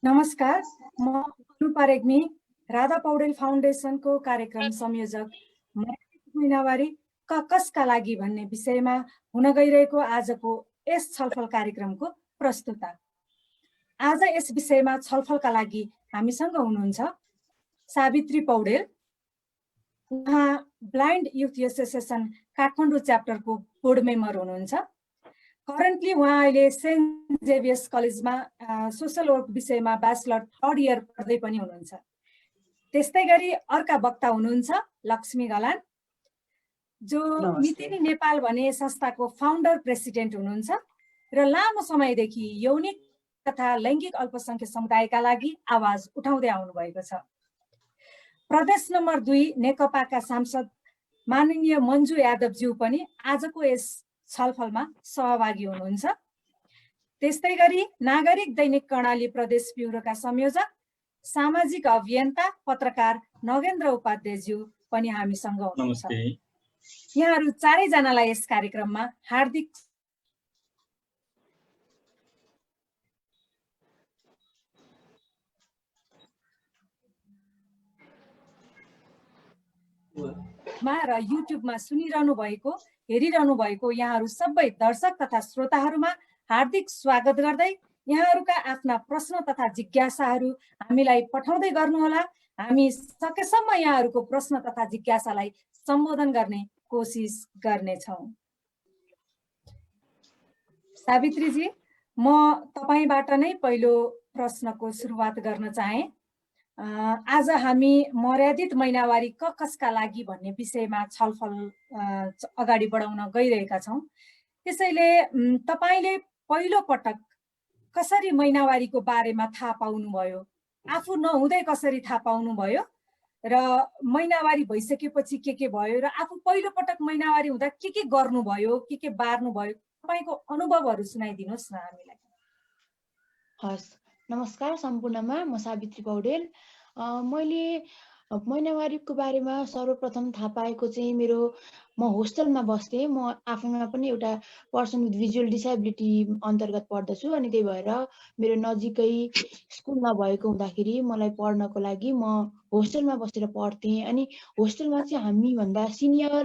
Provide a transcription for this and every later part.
नमस्कार, म अनुपा रेग्मी, राधा पौडेल फाउन्डेसनको कार्यक्रम संयोजक महिनावारी कसका लागि भन्ने विषयमा हुन गइरहेको आजको यस छलफल कार्यक्रमको प्रस्तुता। आज यस विषयमा छलफलका लागि हामीसँग हुनुहुन्छ सावित्री पौडेल। उहाँ ब्लाइन्ड युथ एसोसिएसन काठमाडौँ च्याप्टरको बोर्ड मेम्बर हुनुहुन्छ। करेन्टली उहाँ अहिले सेन्ट जेभियर्स कलेजमा सोसल वर्क विषयमा ब्याचलर थर्ड इयर पढ्दै पनि हुनुहुन्छ। त्यस्तै गरी अर्का वक्ता हुनुहुन्छ लक्ष्मी गलान, जो मितिनी नेपाल भन्ने संस्थाको फाउन्डर प्रेसिडेन्ट हुनुहुन्छ र लामो समयदेखि यौनिक तथा लैङ्गिक अल्पसङ्ख्यक समुदायका लागि आवाज उठाउँदै आउनु भएको छ। प्रदेश नम्बर 2 नेकपाका सांसद माननीय मन्जु यादवज्यू पनि आजको यस छलफलमा सहभागी हुनुहुन्छ। त्यस्तै गरी नागरिक दैनिक कर्णाली प्रदेश ब्युरोका संयोजक सामाजिक अभियन्ता पत्रकार नगेन्द्र उपाध्यायज्यू पनि हामीसँग हुनुहुन्छ। यहाँहरू चारैजनालाई यस कार्यक्रममा हार्दिक र युट्युबमा सुनिरहनु भएको हेरिरहनु भएको यहाँहरू सबै दर्शक तथा श्रोताहरूमा हार्दिक स्वागत गर्दै यहाँहरूका आफ्ना प्रश्न तथा जिज्ञासाहरू हामीलाई पठाउँदै गर्नुहोला। हामी सकेसम्म यहाँहरूको प्रश्न तथा जिज्ञासालाई सम्बोधन गर्ने कोसिस गर्नेछौँ। सावित्रीजी, म तपाईबाट नै पहिलो प्रश्नको सुरुवात गर्न चाहे। आज हामी मर्यादित महिनावारी कसका लागि भन्ने विषयमा छलफल अगाडि बढाउन गइरहेका छौँ। त्यसैले तपाईले पहिलो पटक कसरी महिनावारीको बारेमा थाहा पाउनुभयो, आफू नहुँदै कसरी थाहा पाउनुभयो र महिनावारी भइसकेपछि के भयो र आफू पहिलो पटक महिनावारी हुँदा के गर्नुभयो, के बार्नुभयो, तपाईको अनुभवहरू सुनाइदिनुहोस् न हामीलाई। हस्, नमस्कार सम्पूर्णमा, म सावित्री पौडेल। मैले महिनावारीको बारेमा सर्वप्रथम थाहा पाएको चाहिँ म होस्टेलमा बस्थेँ। म आफैमा पनि एउटा पर्सन विथ भिजुअल डिसेबिलिटी अन्तर्गत पढ्दछु, अनि त्यही भएर मेरो नजिकै स्कुल नभएको हुँदाखेरि मलाई पढ्नको लागि म होस्टेलमा बसेर पढ्थेँ। अनि होस्टेलमा चाहिँ हामीभन्दा सिनियर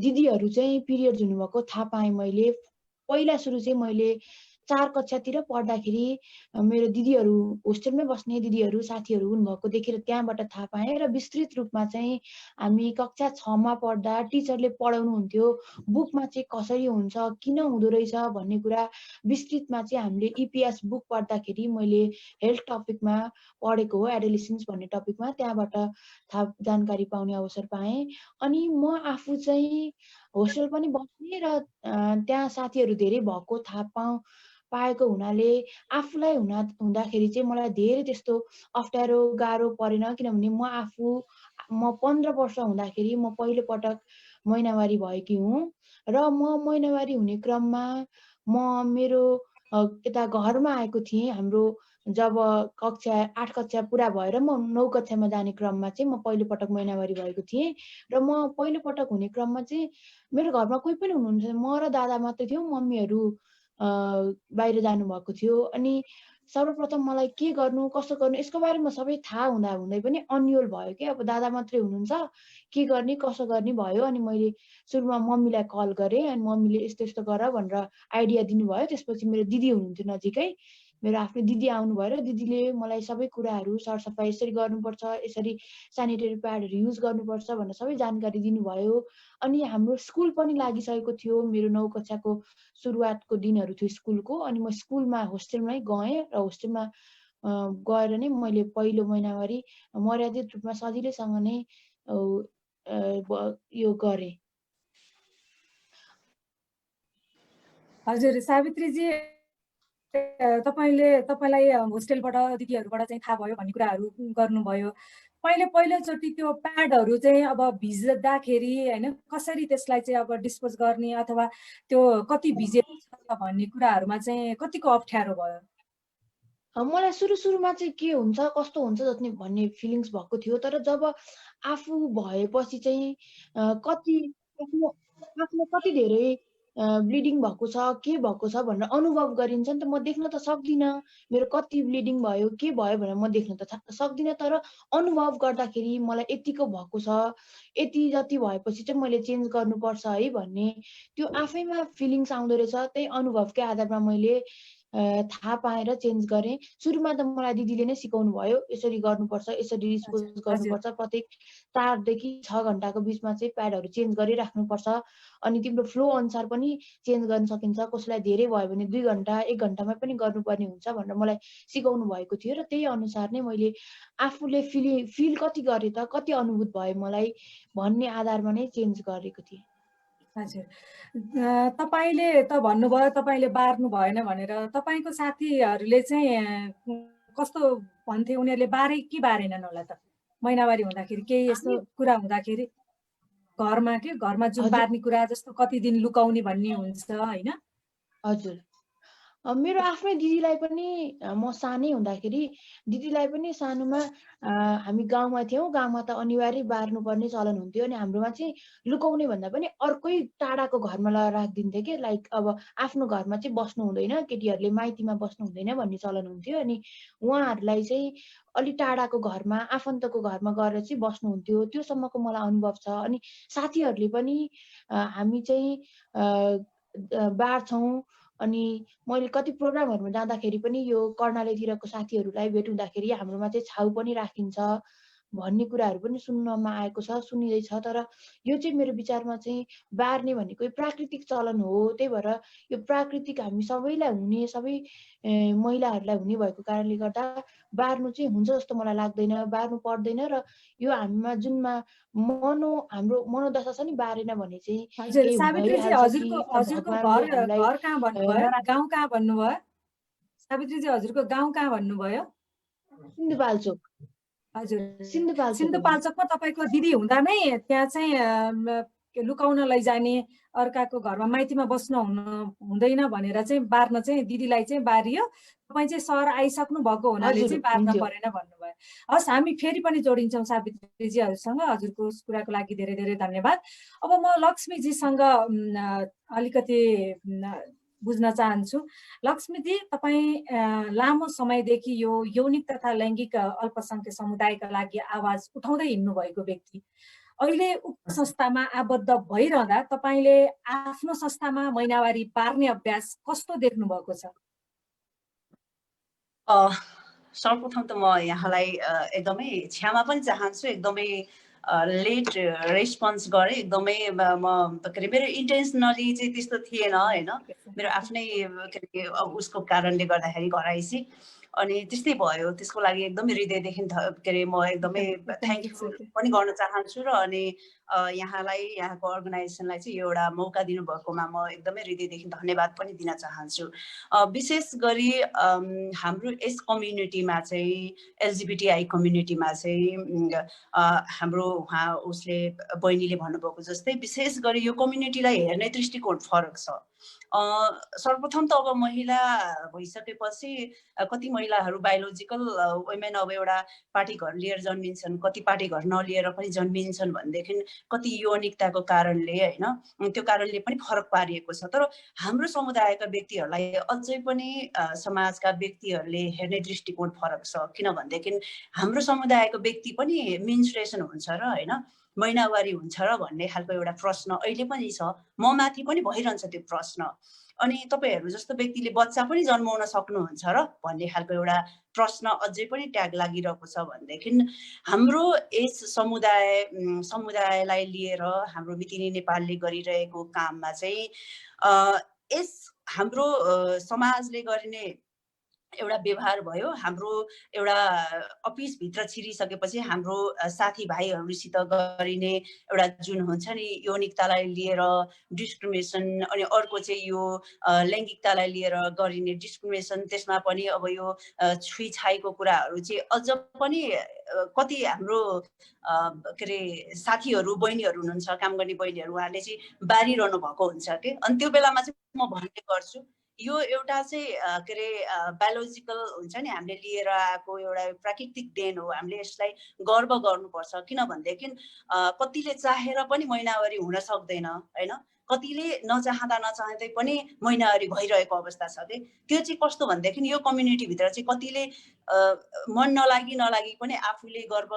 दिदीहरू चाहिँ पिरियड्स हुनुभएको थाहा पाएँ मैले। पहिला सुरु चाहिँ मैले 4 कक्षातिर पढ्दाखेरि मेरो दिदीहरू, होस्टेलमै बस्ने दिदीहरू साथीहरू हुनुभएको देखेर त्यहाँबाट थाहा पाएँ। र विस्तृत रूपमा चाहिँ हामी कक्षा 6 मा पढ्दा टिचरले पढाउनुहुन्थ्यो, बुकमा चाहिँ कसरी हुन्छ, किन हुँदो रहेछ भन्ने कुरा विस्तृतमा चाहिँ हामीले इपिएस बुक पढ्दाखेरि मैले हेल्थ टपिकमा पढेको हो, एडोलेसेन्स भन्ने टपिकमा, त्यहाँबाट थाहा जानकारी पाउने अवसर पाएँ। अनि म आफू चाहिँ होस्टेल पनि बस्ने र त्यहाँ साथीहरू धेरै भएको थाहा पाएको हुनाले आफूलाई हुँदाखेरि चाहिँ मलाई धेरै त्यस्तो अप्ठ्यारो गाह्रो परेन। किनभने म 15 वर्ष हुँदाखेरि म पहिलो पटक महिनावारी भएकी हुँ। र म महिनावारी हुने क्रममा म मेरो यता घरमा आएको थिएँ। हाम्रो जब 8 कक्षा पुरा भएर म 9 कक्षामा जाने क्रममा चाहिँ म पहिलो पटक महिनावारी भएको थिएँ। र म पहिलो पटक हुने क्रममा चाहिँ मेरो घरमा कोही पनि हुनुहुन्थेन, म र दादा मात्रै थियौँ। मम्मीहरू बाहिर जानुभएको थियो। अनि सर्वप्रथम मलाई के गर्नु कसो गर्नु यसको बारेमा सबै थाहा हुँदै पनि अन्योल भयो कि अब दादा मात्रै हुनुहुन्छ, के गर्ने कसो गर्ने भयो। अनि मैले सुरुमा मम्मीलाई कल गरेँ, अनि मम्मीले यस्तो यस्तो गर भनेर आइडिया दिनुभयो। त्यसपछि मेरो दिदी हुनुहुन्थ्यो नजिकै, मेरो आफ्नो दिदी आउनुभयो र दिदीले मलाई सबै कुराहरू सरसफाइ यसरी गर्नुपर्छ, यसरी सेनिटरी प्याडहरू युज गर्नुपर्छ भनेर सबै जानकारी दिनुभयो। अनि हाम्रो स्कुल पनि लागिसकेको थियो, मेरो 9 कक्षाको सुरुवातको दिनहरू थियो स्कुलको। अनि म स्कुलमा होस्टेलमै गएँ र होस्टेलमा गएर नै मैले पहिलो महिनावारी मर्यादित रूपमा सजिलैसँग नै यो गरेँ। हजुर सावित्रीजी, तपाईलाई होस्टेलबाट दिदीहरूबाट चाहिँ थाहा भयो भन्ने कुराहरू गर्नुभयो। पहिलोचोटि त्यो प्याडहरू चाहिँ अब भिज्दाखेरि हैन कसरी त्यसलाई चाहिँ अब डिस्पोज गर्ने अथवा त्यो कति भिजेको छ भन्ने कुराहरूमा चाहिँ कतिको अप्ठ्यारो भयो? मलाई सुरुमा चाहिँ के हुन्छ कस्तो हुन्छ जति भन्ने फिलिङ्स भएको थियो। तर जब आफू भएपछि चाहिँ आफूलाई कति धेरै ब्लिडिङ भएको छ के भएको छ भनेर अनुभव गरिन्छ नि त। म देख्न त सक्दिनँ मेरो कति ब्लिडिङ भयो के भयो भनेर म देख्न त सक्दिनँ, तर अनुभव गर्दाखेरि मलाई यतिको भएको छ, यति जति भएपछि चाहिँ मैले चेन्ज गर्नुपर्छ है भन्ने त्यो आफैमा फिलिङ्स आउँदो रहेछ। त्यही अनुभवकै आधारमा मैले थाहा पाएर चेन्ज गरेँ। सुरुमा त मलाई दिदीले नै सिकाउनु भयो, यसरी गर्नुपर्छ, यसरी डिस्पोज हजुर हजुर गर्नुपर्छ, प्रत्येक 4 देखि 6 घण्टाको बिचमा चाहिँ प्याडहरू चेन्ज गरिराख्नुपर्छ। अनि तिम्रो फ्लो अनुसार पनि चेन्ज गर्न सकिन्छ। कसैलाई धेरै भयो भने 2 घण्टा 1 घण्टामा पनि गर्नुपर्ने हुन्छ भनेर मलाई सिकाउनु भएको थियो र त्यही अनुसार नै मैले आफूले फिल कति गरेँ त, कति अनुभूत भयो मलाई भन्ने आधारमा नै चेन्ज गरेको थिएँ। हजुर। तपाईँले त भन्नुभयो तपाईँले बार्नु भएन भनेर, तपाईँको साथीहरूले चाहिँ कस्तो भन्थे? उनीहरूले बारे कि बारेनन् होला त? महिनावारी हुँदाखेरि केही यस्तो हामी कुरा हुँदाखेरि घरमा जुन हजुर, बार्ने कुरा जस्तो कति दिन लुकाउने भन्ने हुन्छ होइन? हजुर। मेरो आफ्नै दिदीलाई पनि म सानै हुँदाखेरि दिदीलाई पनि सानोमा हामी गाउँमा थियौँ। गाउँमा त अनिवार्य बार्नुपर्ने चलन हुन्थ्यो अनि हाम्रोमा चाहिँ लुकाउने भन्दा पनि अर्कै टाढाको घरमा लगेर राखिदिन्थे के। लाइक अब आफ्नो घरमा चाहिँ बस्नु हुँदैन, केटीहरूले माइतीमा बस्नु हुँदैन भन्ने चलन हुन्थ्यो। अनि उहाँहरूलाई चाहिँ अलिक टाढाको घरमा आफन्तको घरमा गएर चाहिँ बस्नुहुन्थ्यो। त्योसम्मको मलाई अनुभव छ। अनि साथीहरूले पनि हामी चाहिँ बार्छौँ। अनि मैले कति प्रोग्रामहरूमा जाँदाखेरि पनि यो कर्णालीतिरको साथीहरूलाई भेट हुँदाखेरि हाम्रोमा चाहिँ छाउ पनि राखिन्छ भन्ने कुराहरू पनि सुन्नमा आएको छ, सुनिँदैछ। तर यो चाहिँ मेरो विचारमा चाहिँ बार्ने भनेको यो प्राकृतिक चलन हो। त्यही भएर यो प्राकृतिक हामी सबैलाई हुने, सबै महिलाहरूलाई हुने भएको कारणले गर्दा बार्नु चाहिँ हुन्छ जस्तो मलाई लाग्दैन, बार्नु पर्दैन। र यो हामीमा जुनमा हाम्रो मनोदशा छ नि, बारेन भने चाहिँ हजुर, केही सावित्रीजी भइहाल्छ कि हजुरको भगवानले हामीलाई घर कहाँ भन्नुभयो? नराम्रो गाउँ कहाँ भन्नुभयो? सावित्रीजी हजुरको गाउँ कहाँ भन्नुभयो? सिन्धुपाल्चोक हजुर, सिन्धुपाल्चोक हो दिदी। सिन्धुपाल्चोकमा तपाईँको दिदी हुँदा नै त्यहाँ चाहिँ लुकाउन लैजाने, अर्काको घरमा माइतीमा हुँदैन भनेर चाहिँ बार्न चाहिँ दिदीलाई चाहिँ बारियो। तपाईँ चाहिँ सहर आइसक्नु भएको हुनाले हजुर चाहिँ बार्न हुन्थ्यो। परेन भन्नुभयो। हस्, हामी फेरि पनि जोडिन्छौँ सावित्रीजीहरूसँग। हजुरको कुराको लागि धेरै धेरै धन्यवाद। अब म लक्ष्मीजीसँग अलिकति बुझ्न चाहन्छु। लक्ष्मीजी, तपाईँ लामो समयदेखि यो यौनिक तथा लैङ्गिक अल्पसङ्ख्यक समुदायका लागि आवाज उठाउँदै हिँड्नु भएको व्यक्ति, अहिले उक्त संस्थामा आबद्ध भइरहँदा तपाईँले आफ्नो संस्थामा महिनावारी बार्ने अभ्यास कस्तो देख्नु भएको छ? सर्वप्रथम त म यहाँलाई एकदमै क्षमा पनि चाहन्छु। एकदमै लेट रेस्पोन्स गरेँ। एकदमै के अरे मेरो इन्टेन्सनली चाहिँ त्यस्तो थिएन होइन। मेरो आफ्नै के अरे उसको कारणले गर्दाखेरि घर आइसी अनि त्यस्तै भयो। त्यसको लागि एकदमै हृदयदेखि के अरे म एकदमै थ्याङ्क यू पनि गर्न चाहन्छु। र अनि यहाँलाई, यहाँको अर्गनाइजेसनलाई चाहिँ यो एउटा मौका दिनुभएकोमा म एकदमै हृदयदेखि धन्यवाद पनि दिन चाहन्छु। विशेष गरी हाम्रो यस कम्युनिटीमा चाहिँ एलजिबिटिआई कम्युनिटीमा चाहिँ हाम्रो उसले बहिनीले भन्नुभएको जस्तै विशेष गरी यो कम्युनिटीलाई हेर्ने दृष्टिकोण फरक छ। सर्वप्रथम त अब महिला भइसकेपछि कति महिलाहरू बायोलोजिकल वुमेन अब एउटा पार्टी घर लिएर जन्मिन्छन्, कति पार्टी घर नलिएर पनि जन्मिन्छन् भनेदेखि कति यौनिकताको कारणले होइन, त्यो कारणले पनि फरक पारिएको छ। तर हाम्रो समुदायका व्यक्तिहरूलाई अझै पनि समाजका व्यक्तिहरूले हेर्ने दृष्टिकोण फरक छ। किनभनेदेखि हाम्रो समुदायको व्यक्ति पनि मेन्स्ट्रुएसन हुन्छ र होइन, महिनावारी हुन्छ र भन्ने खालको एउटा प्रश्न अहिले पनि छ। म माथि पनि भइरहन्छ त्यो प्रश्न। अनि तपाईँहरू जस्तो व्यक्तिले बच्चा पनि जन्माउन सक्नुहुन्छ र भन्ने खालको एउटा प्रश्न अझै पनि ट्याग लागिरहेको छ। भनेदेखि हाम्रो यस समुदायलाई लिएर हाम्रो मितिनी नेपालले गरिरहेको काममा चाहिँ यस हाम्रो समाजले गरिने एउटा व्यवहार भयो, हाम्रो एउटा अफिसभित्र छिरिसकेपछि हाम्रो साथीभाइहरूसित गरिने एउटा जुन हुन्छ नि यौनिकतालाई लिएर डिस्क्रिमिनेसन, अनि अर्को चाहिँ यो लैङ्गिकतालाई लिएर गरिने डिस्क्रिमिनेसन, त्यसमा पनि अब यो छुइछाइको कुराहरू चाहिँ अझ पनि कति हाम्रो के अरे साथीहरू बहिनीहरू हुनुहुन्छ, काम गर्ने बहिनीहरू, उहाँले चाहिँ बारिरहनु भएको हुन्छ कि। अनि त्यो बेलामा चाहिँ म भन्ने गर्छु यो एउटा चाहिँ के अरे बायोलोजिकल हुन्छ नि, हामीले लिएर आएको एउटा प्राकृतिक देन हो। हामीले यसलाई गर्व गर्नुपर्छ। किनभनेदेखि कतिले चाहेर पनि महिनावारी हुन सक्दैन होइन, कतिले नचाहँदा नचाहँदै पनि महिनावारी भइरहेको अवस्था छ कि त्यो चाहिँ कस्तो भनेदेखि यो कम्युनिटीभित्र चाहिँ कतिले मन नलागी पनि आफूले गर्व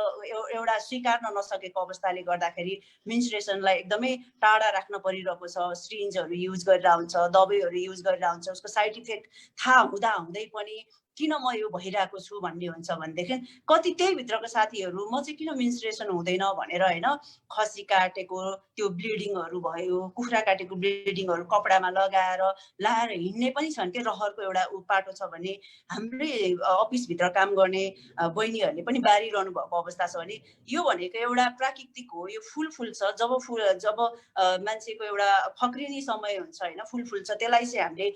एउटा स्वीकार्न नसकेको अवस्थाले गर्दाखेरि मेन्स्ट्रुएसनलाई एकदमै टाढा राख्न परिरहेको छ। सिरिन्जहरू युज गरेर हुन्छ, दबाईहरू युज गरेर हुन्छ, उसको साइड इफेक्ट थाहा हुँदै पनि किन म यो भइरहेको छु भन्ने हुन्छ भनेदेखि कति त्यही भित्रको साथीहरू म चाहिँ किन मेन्स्ट्रुएसन हुँदैन भनेर होइन खसी काटेको त्यो ब्लिडिङहरू भयो, कुखुरा काटेको ब्लिडिङहरू कपडामा लगाएर हिँड्ने पनि छन् कि रहरको एउटा पाटो छ भने हाम्रै अफिसभित्र काम गर्ने बहिनीहरूले पनि बारिरहनु भएको अवस्था छ भने यो भनेको एउटा प्राकृतिक हो। यो फुल छ, जब मान्छेको एउटा फक्रिने समय हुन्छ होइन, फुल फुल्छ, त्यसलाई चाहिँ हामीले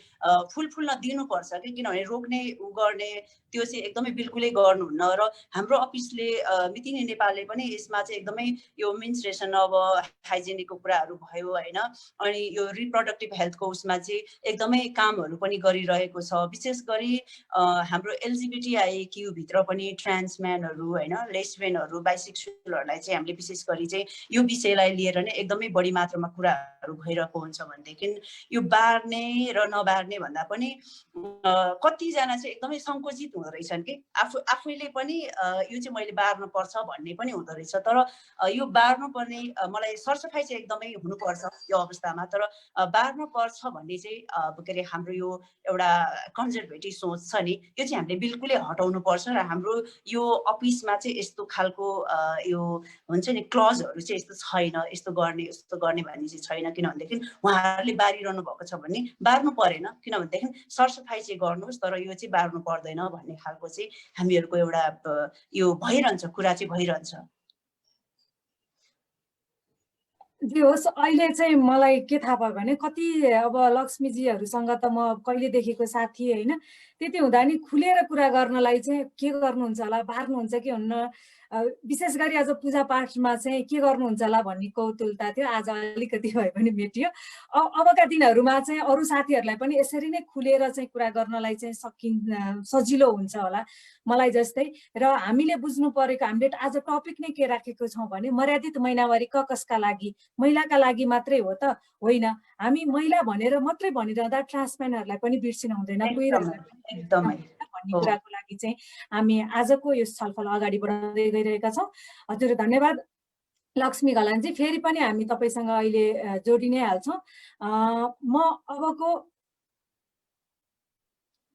फुल्न दिनुपर्छ कि किनभने रोक्ने गर्ने त्यो चाहिँ एकदमै बिल्कुलै गर्नुहुन्न। र हाम्रो अफिसले मितिनी नेपालले पनि यसमा चाहिँ एकदमै यो मेन्स्ट्रुएसन अब हाइजेनिकको कुराहरू भयो होइन, अनि यो रिप्रोडक्टिभ हेल्थको उसमा चाहिँ एकदमै कामहरू पनि गरिरहेको छ। विशेष गरी हाम्रो एलजिबिटिआई भित्र पनि ट्रान्सम्यानहरू होइन, लेस्बियनहरू, बाइसेक्सुअलहरूलाई चाहिँ हामीले विशेष गरी चाहिँ यो विषयलाई लिएर नै एकदमै बढी मात्रामा कुराहरू भइरहेको हुन्छ भनेदेखि यो बार्ने र नबार्ने भन्दा पनि कतिजना चाहिँ एकदमै सङ्कुचित हुँदो रहेछन् कि आफैले पनि यो चाहिँ मैले बार्नु पर्छ भन्ने पनि हुँदो रहेछ। तर यो बार्नु पर्ने मलाई सरसफाइ चाहिँ एकदमै हुनुपर्छ यो अवस्थामा, तर बार्नु पर्छ भन्ने चाहिँ के अरे हाम्रो यो एउटा कन्जर्भेटिभ सोच छ नि, यो चाहिँ हामीले बिल्कुलै हटाउनु पर्छ। र हाम्रो यो अफिसमा चाहिँ यस्तो खालको यो हुन्छ नि क्लजहरू चाहिँ यस्तो छैन, यस्तो गर्ने भन्ने चाहिँ छैन। किनभनेदेखि उहाँहरूले बारिरहनु भएको छ भने बार्नु परेन, किनभनेदेखि सरसफाइ चाहिँ गर्नुहोस् तर यो चाहिँ बार्नु पर्दैन भन्ने खालको चाहिँ हामीहरूको एउटा यो भइरहन्छ, कुरा चाहिँ भइरहन्छ। जे होस्, अहिले चाहिँ मलाई के थाहा भयो भने कति अब लक्ष्मीजीहरूसँग त म कहिलेदेखिको साथी होइन, त्यति हुँदा नि खुलेर कुरा गर्नलाई चाहिँ के गर्नुहुन्छ होला, बार्नुहुन्छ कि हुन्न, विशेष गरी आज पूजापाठमा चाहिँ के गर्नुहुन्छ होला भन्ने कौतुलता थियो। आज अलिकति भए पनि भेटियो। अबका दिनहरूमा चाहिँ अरू साथीहरूलाई पनि यसरी नै खुलेर चाहिँ कुरा गर्नलाई चाहिँ सजिलो हुन्छ होला मलाई जस्तै। र हामीले बुझ्नु परेको, हामीले आज टपिक नै के राखेको छौँ भने मर्यादित महिनावारी कसका लागि, महिलाका लागि मात्रै हो त होइन। हामी महिला भनेर मात्रै भनिरहँदा ट्रान्सम्यानहरूलाई पनि बिर्सिनु हुँदैन, एकदमै भन्ने कुराको लागि चाहिँ हामी आजको यो छलफल अगाडि बढाउँदै गइरहेका छौँ। हजुर धन्यवाद लक्ष्मी घलानजी। फेरि पनि हामी तपाईँसँग अहिले जोडि नै हाल्छौँ। म अबको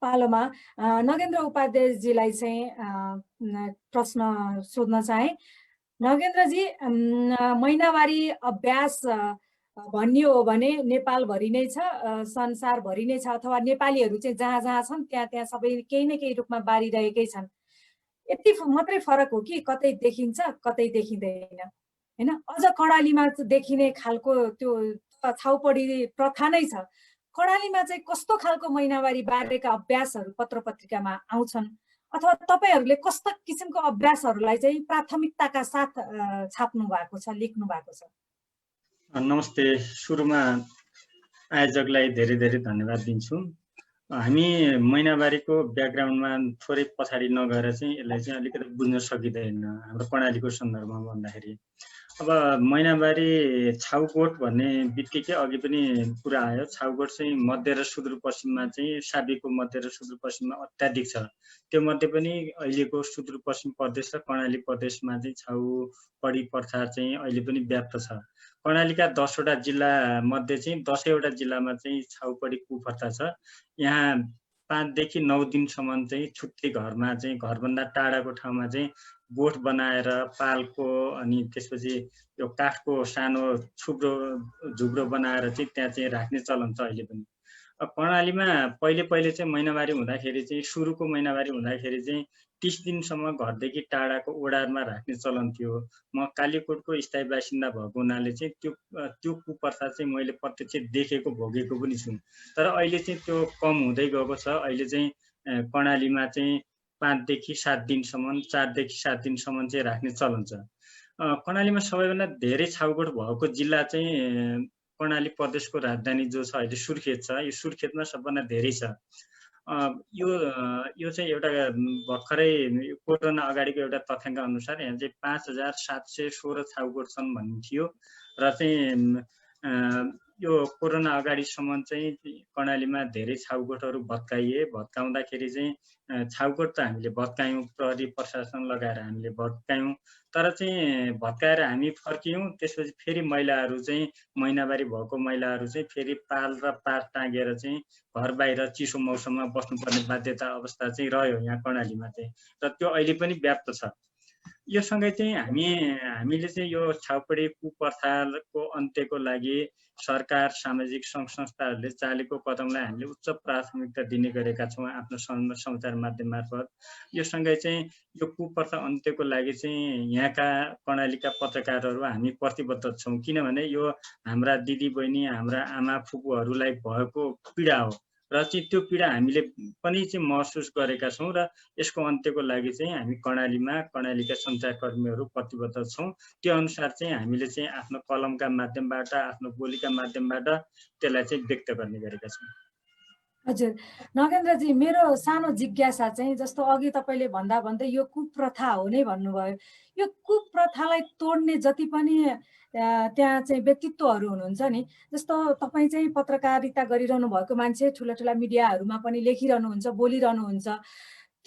पालोमा नगेन्द्र उपाध्यायजीलाई चाहिँ प्रश्न सोध्न चाहे। नगेन्द्रजी, महिनावारी अभ्यास भनियो हो भने नेपालभरि नै छ, संसारभरि नै छ, अथवा नेपालीहरू चाहिँ जहाँ जहाँ छन् त्यहाँ सबै केही न केही रूपमा बारिरहेकै छन्। यति मात्रै फरक हो कि कतै देखिन्छ कतै देखिँदैन होइन। अझ कर्णालीमा देखिने खालको त्यो छाउपडी प्रथा नै छ। कर्णालीमा चाहिँ कस्तो खालको महिनावारी बारेका अभ्यासहरू पत्र पत्रिकामा आउँछन्, अथवा तपाईँहरूले कस्ता किसिमको अभ्यासहरूलाई चाहिँ प्राथमिकताका साथ छाप्नु भएको छ, लेख्नु भएको छ? नमस्ते। सुरुमा आयोजकलाई धेरै धेरै धन्यवाद दिन्छु। हामी महिनावारीको ब्याकग्राउन्डमा थोरै पछाडि नगएर चाहिँ यसलाई चाहिँ अलिकति बुझ्न सकिँदैन हाम्रो कर्णालीको सन्दर्भमा भन्दाखेरि। अब महिनावारी छाउकोट भन्ने बित्तिकै अघि पनि कुरा आयो। छाउकोट चाहिँ मध्य र सुदूरपश्चिममा चाहिँ साबिकको मध्य र सुदूरपश्चिममा अत्याधिक छ। त्यो मध्ये पनि अहिलेको सुदूरपश्चिम प्रदेश र कर्णाली प्रदेशमा चाहिँ छाउपडी प्रथा चाहिँ अहिले पनि व्याप्त छ। कर्णालीका 10 वटा जिल्ला मध्ये चाहिँ 10 वटा जिल्लामा चाहिँ छाउपडी कुप्रथा छ। यहाँ 5 देखि 9 दिनसम्म चाहिँ छुट्टै घरमा चाहिँ घरभन्दा टाढाको ठाउँमा चाहिँ गोठ बनाएर पालको अनि त्यसपछि यो काठको सानो झुब्रो बनाएर चाहिँ त्यहाँ चाहिँ राख्ने चलन छ अहिले पनि। कर्णालीमा पहिले चाहिँ महिनावारी हुँदाखेरि चाहिँ सुरुको महिनावारी हुँदाखेरि चाहिँ 30 दिनसम्म घरदेखि टाढाको ओडारमा राख्ने चलन थियो। म कालीकोटको स्थायी बासिन्दा भएको हुनाले चाहिँ त्यो कुप्रथा चाहिँ मैले प्रत्यक्ष देखेको भोगेको पनि छु। तर अहिले चाहिँ त्यो कम हुँदै गएको छ। अहिले चाहिँ कर्णालीमा चाहिँ 5 देखि 7 दिनसम्म 4 देखि 7 दिनसम्म चाहिँ राख्ने चलन छ। कर्णालीमा सबैभन्दा धेरै छाउकोट भएको जिल्ला चाहिँ कर्णाली प्रदेशको राजधानी जो छ अहिले सुर्खेत छ। यो सुर्खेतमा सबभन्दा धेरै छ। यो चाहिँ एउटा भर्खरै कोरोना अगाडिको एउटा तथ्याङ्क अनुसार यहाँ चाहिँ 5716 छाउकोट छन् भन्ने थियो र चाहिँ यो कोरोना अगाडिसम्म चाहिँ कर्णालीमा धेरै छाउगोठहरू भत्काउँदाखेरि चाहिँ छाउगोठ त हामीले भत्कायौँ, प्रहरी प्रशासन लगाएर हामीले भत्कायौँ, तर चाहिँ भत्काएर हामी फर्कियौँ। त्यसपछि फेरि महिलाहरू चाहिँ महिनावारी भएको महिलाहरू चाहिँ फेरि पाल र पात टाँगेर चाहिँ घर बाहिर चिसो मौसममा बस्नुपर्ने बाध्यता अवस्था चाहिँ रह्यो यहाँ कर्णालीमा चाहिँ, र त्यो अहिले पनि व्याप्त छ। यो सँगै चाहिँ हामीले चाहिँ यो छाउपडी कुप्रथाको अन्त्यको लागि सरकार, सामाजिक सङ्घ संस्थाहरूले चालेको कदमलाई हामीले उच्च प्राथमिकता दिने गरेका छौँ आफ्नो सञ्चार माध्यम मार्फत। यो सँगै चाहिँ यो कुप्रथा अन्त्यको लागि चाहिँ यहाँका कर्णालीका पत्रकारहरू हामी प्रतिबद्ध छौँ, किनभने यो हाम्रा दिदीबहिनी, हाम्रा आमा फुपूहरूलाई भएको पीडा हो र चाहिँ त्यो पीडा हामीले पनि चाहिँ महसुस गरेका छौँ र यसको अन्त्यको लागि चाहिँ हामी कर्णालीका सञ्चारकर्मीहरू प्रतिबद्ध छौँ। त्यो अनुसार चाहिँ हामीले चाहिँ आफ्नो कलमका माध्यमबाट, आफ्नो बोलीका माध्यमबाट त्यसलाई चाहिँ व्यक्त गर्ने गरेका छौँ। हजुर नगेन्द्रजी, मेरो सानो जिज्ञासा चाहिँ जस्तो अघि तपाईँले भन्दै यो कुप्रथा हो नै भन्नुभयो, यो कुप्रथालाई तोड्ने जति पनि त्यहाँ चाहिँ व्यक्तित्वहरू हुनुहुन्छ नि, जस्तो तपाईँ चाहिँ पत्रकारिता गरिरहनु भएको मान्छे, ठुला ठुला मिडियाहरूमा पनि लेखिरहनुहुन्छ, बोलिरहनुहुन्छ,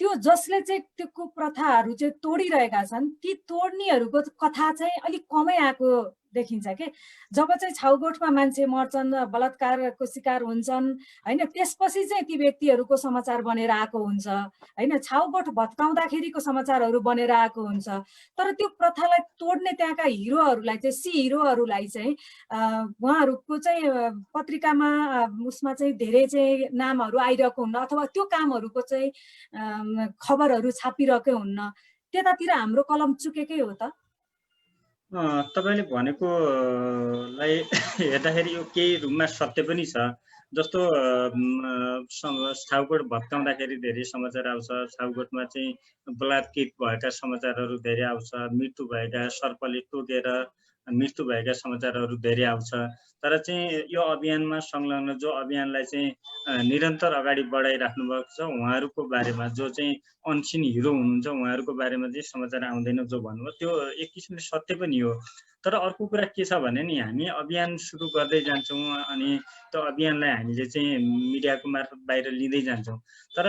त्यो जसले चाहिँ त्यो कुप्रथाहरू चाहिँ तोडिरहेका छन्, ती तोड्नेहरूको कथा चाहिँ अलिक कमै आएको देखिन्छ के। जब चाहिँ छाउगोठमा मान्छे मर्छन्, बलात्कारको शिकार हुन्छन् होइन, त्यसपछि चाहिँ ती व्यक्तिहरूको समाचार बनेर आएको हुन्छ होइन, छाउगोठ भत्काउँदाखेरिको समाचारहरू बनेर आएको हुन्छ। तर त्यो प्रथालाई तोड्ने त्यहाँका हिरोहरूलाई चाहिँ, सी हिरोहरूलाई चाहिँ उहाँहरूको चाहिँ पत्रिकामा उसमा चाहिँ धेरै चाहिँ नामहरू आइरहेको हुन्न, अथवा त्यो कामहरूको चाहिँ खबरहरू छापिरहेकै हुन्न। त्यतातिर हाम्रो कलम चुकेकै हो त? तपाईँले भनेकोलाई हेर्दाखेरि यो केही रूपमा सत्य पनि छ। जस्तो छाउगोठ भत्काउँदाखेरि धेरै समाचार आउँछ, छाउगोठमा चाहिँ बलात्कृत भएका समाचारहरू धेरै आउँछ, मृत्यु भएका, सर्पले टोकेर मृत्यु भएका समाचारहरू धेरै आउँछ। तर चाहिँ यो अभियानमा संलग्न जो अभियानलाई चाहिँ निरन्तर अगाडि बढाइराख्नु भएको छ उहाँहरूको बारेमा, जो चाहिँ अनसिन हिरो हुनुहुन्छ उहाँहरूको बारेमा चाहिँ समाचार आउँदैन जो भन्नुभयो, त्यो एक किसिमले सत्य पनि हो। तर अर्को कुरा के छ भने नि, हामी अभियान सुरु गर्दै जान्छौँ अनि त्यो अभियानलाई हामीले चाहिँ मिडियाको मार्फत बाहिर लिँदै जान्छौँ। तर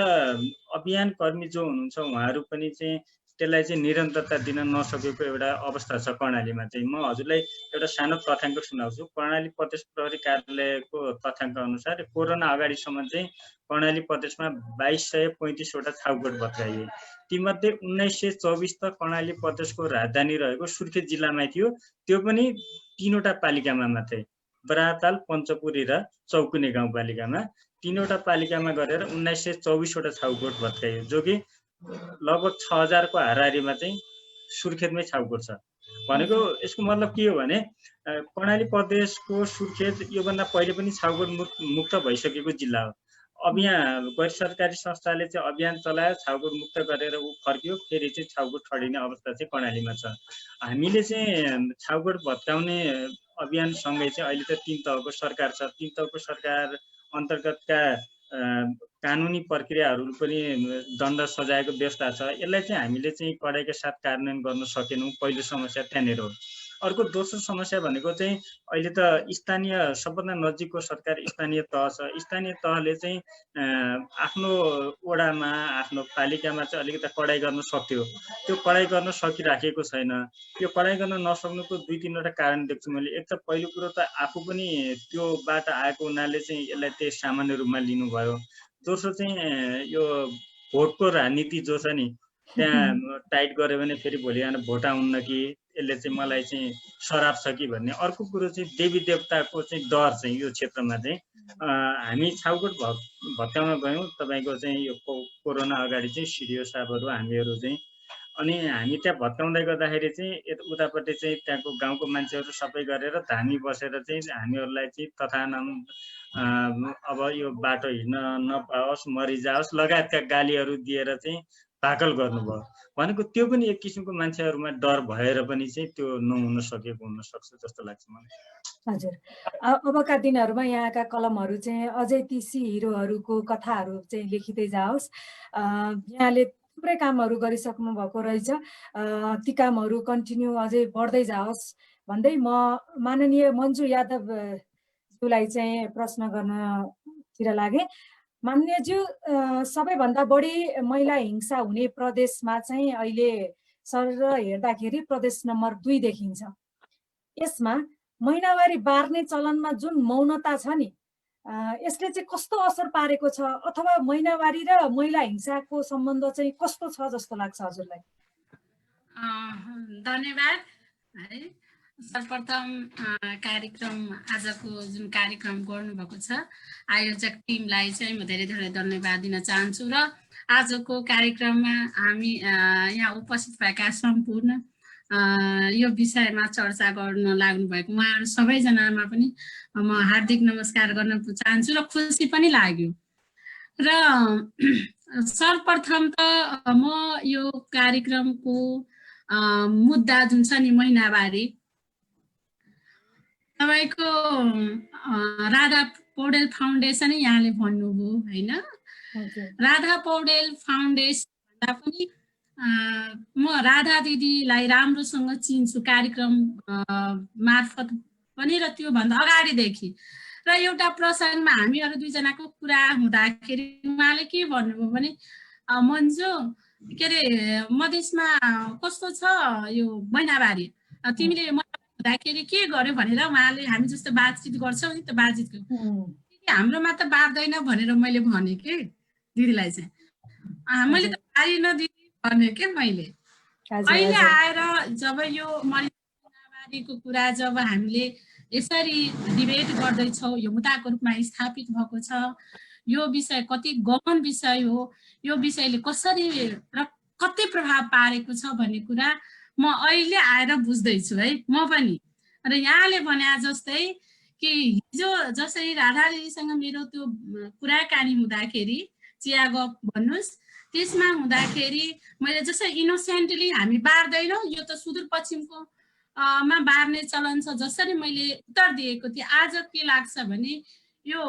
अभियान कर्मी जो हुनुहुन्छ उहाँहरू पनि चाहिँ त्यसलाई चाहिँ निरन्तरता दिन नसकेको एउटा अवस्था छ कर्णालीमा चाहिँ। म हजुरलाई एउटा सानो तथ्याङ्क सुनाउँछु। कर्णाली प्रदेश प्रहरी कार्यालयको तथ्याङ्क अनुसार कोरोना अगाडिसम्म चाहिँ कर्णाली प्रदेशमा 2235वटा छाउगोठ भत्काइए। तीमध्ये 1924 त कर्णाली प्रदेशको राजधानी रहेको सुर्खेत जिल्लामै थियो, त्यो पनि 3वटा पालिकामा मात्रै, बराताल, पञ्चपुरी र चौकुने गाउँपालिकामा। 3वटा पालिकामा गरेर 1924वटा छाउगोठ भत्काइयो, जो कि लगभग 6000 को हाराहारीमा चाहिँ सुर्खेतमै छाउगोठ छ। भनेको यसको मतलब के हो भने कर्णाली प्रदेशको सुर्खेत योभन्दा पहिले पनि छाउगोठ मुक्त भइसकेको जिल्ला हो। अभियान गैर सरकारी संस्थाले चाहिँ अभियान चलायो, छाउगोठ मुक्त गरेर ऊ फर्कियो, फेरि चाहिँ छाउगोठ ठडिने अवस्था चाहिँ कर्णालीमा छ। हामीले चाहिँ छाउगोठ भत्काउने अभियानसँगै चाहिँ अहिले त 3 तहको सरकार छ, 3 तहको सरकार अन्तर्गतका कानुनी प्रक्रियाहरू पनि दण्ड सजायको व्यवस्था छ। यसलाई चाहिँ हामीले चाहिँ कडाइका साथ कार्यान्वयन गर्न सकेनौँ, पहिलो समस्या त्यहाँनिर हो। अर्को दोस्रो समस्या भनेको चाहिँ अहिले त स्थानीय सबभन्दा नजिकको सरकार स्थानीय तह छ। स्थानीय तहले चाहिँ आफ्नो वडामा, आफ्नो पालिकामा चाहिँ अलिकति कडाइ गर्न सक्थ्यो, त्यो कडाइ गर्न सकिराखेको छैन। यो कडाइ गर्न नसक्नुको 2-3वटा कारण देख्छु मैले। एक त पहिलो कुरो त आफू पनि त्यो बाट आएको हुनाले चाहिँ यसलाई त्यही सामान्य रूपमा लिनुभयो। दोस्रो चाहिँ यो भोटको राजनीति जो छ नि, त्यहाँ टाइट गऱ्यो भने फेरि भोलि आएर भोट आउन्न कि, यसले चाहिँ मलाई चाहिँ सराप छ कि भन्ने। अर्को कुरो चाहिँ देवी देवताको चाहिँ डर चाहिँ यो क्षेत्रमा चाहिँ हामी छाउगोठ भत्काउन गयौँ तपाईँको चाहिँ यो कोरोना अगाडि चाहिँ सिडिओ साहबहरू हामीहरू चाहिँ, अनि हामी त्यहाँ भत्काउँदै गर्दाखेरि चाहिँ उतापट्टि चाहिँ त्यहाँको गाउँको मान्छेहरू सबै गरेर धामी बसेर चाहिँ हामीहरूलाई चाहिँ तथानाम अब यो बाटो हिँड्न नपाओस्, मरिजाओस् लगायतका गालीहरू दिएर चाहिँ पागल गर्नुभयो। भनेको त्यो पनि एक किसिमको मान्छेहरूमा डर भएर पनि चाहिँ त्यो नहुन सकेको हुनसक्छ जस्तो लाग्छ मलाई। हजुर, अबका दिनहरूमा यहाँका कलमहरू चाहिँ अझै ती सी हिरोहरूको कथाहरू चाहिँ लेखिँदै जाओस्। यहाँले थुप्रै कामहरू गरिसक्नु भएको रहेछ, ती कामहरू कन्टिन्यू अझै बढ्दै जाओस् भन्दै म माननीय मन्जु यादव ज्यूलाई चाहिँ प्रश्न गर्नतिर लागे। मान्यज्यू, सबैभन्दा बढी महिला हिंसा हुने प्रदेशमा चाहिँ अहिले सर हेर्दाखेरि प्रदेश नम्बर 2 देखिन्छ। यसमा महिनावारी बार्ने चलनमा जुन मौनता छ नि, यसले चाहिँ कस्तो असर पारेको छ, अथवा महिनावारी र महिला हिंसाको सम्बन्ध चाहिँ कस्तो छ जस्तो लाग्छ हजुरलाई? धन्यवाद है। सर्वप्रथम कार्यक्रम आजको जुन कार्यक्रम गर्नुभएको छ आयोजक टिमलाई चाहिँ म धेरै धेरै धन्यवाद दिन चाहन्छु र आजको कार्यक्रममा हामी यहाँ उपस्थित भएका सम्पूर्ण यो विषयमा चर्चा गर्न लाग्नु भएको उहाँहरू सबैजनामा पनि म हार्दिक नमस्कार गर्न चाहन्छु र खुसी पनि लाग्यो। र सर्वप्रथम त म यो कार्यक्रमको मुद्दा जुन छ नि महिनावारी, तपाईको राधा पौडेल फाउन्डेसन यहाँले भन्नुभयो हैन। राधा पौडेल फाउन्डेसन भन्दा पनि म राधा दिदीलाई राम्रोसँग चिन्छु कार्यक्रम मार्फत पनि र त्यो भन्दा अगाडिदेखि। र एउटा प्रसङ्गमा हामीहरू दुईजनाको कुरा हुँदाखेरि उहाँले के भन्नुभयो भने मन्जु के अरे मधेसमा कस्तो छ यो महिनावारी, तिमीले हुँदाखेरि के गर्यो भनेर उहाँले हामी जस्तो बातचित गर्छौँ नि त बातचितको हाम्रोमा त बार्दैन भनेर मैले भने के दिदीलाई चाहिँ मैले त बारिन दिदी भने के मैले। अहिले आएर जब यो महिनावारीको कुरा जब हामीले यसरी डिबेट गर्दैछौँ, यो मुद्दाको रूपमा स्थापित भएको छ, यो विषय कति गहन विषय हो, यो विषयले कसरी र कति प्रभाव पारेको छ भन्ने कुरा म अहिले आएर बुझ्दैछु है म पनि। र यहाँले भने जस्तै कि हिजो जसरी राधा दिदीसँग मेरो त्यो कुराकानी हुँदाखेरि चिया गफ भन्नुहोस् त्यसमा हुँदाखेरि मैले जसरी इनोसेन्टली हामी बार्दैनौँ, यो त सुदूरपश्चिमको मा बार्ने चलन छ जसरी मैले उत्तर दिएको थिएँ। आज के लाग्छ भने यो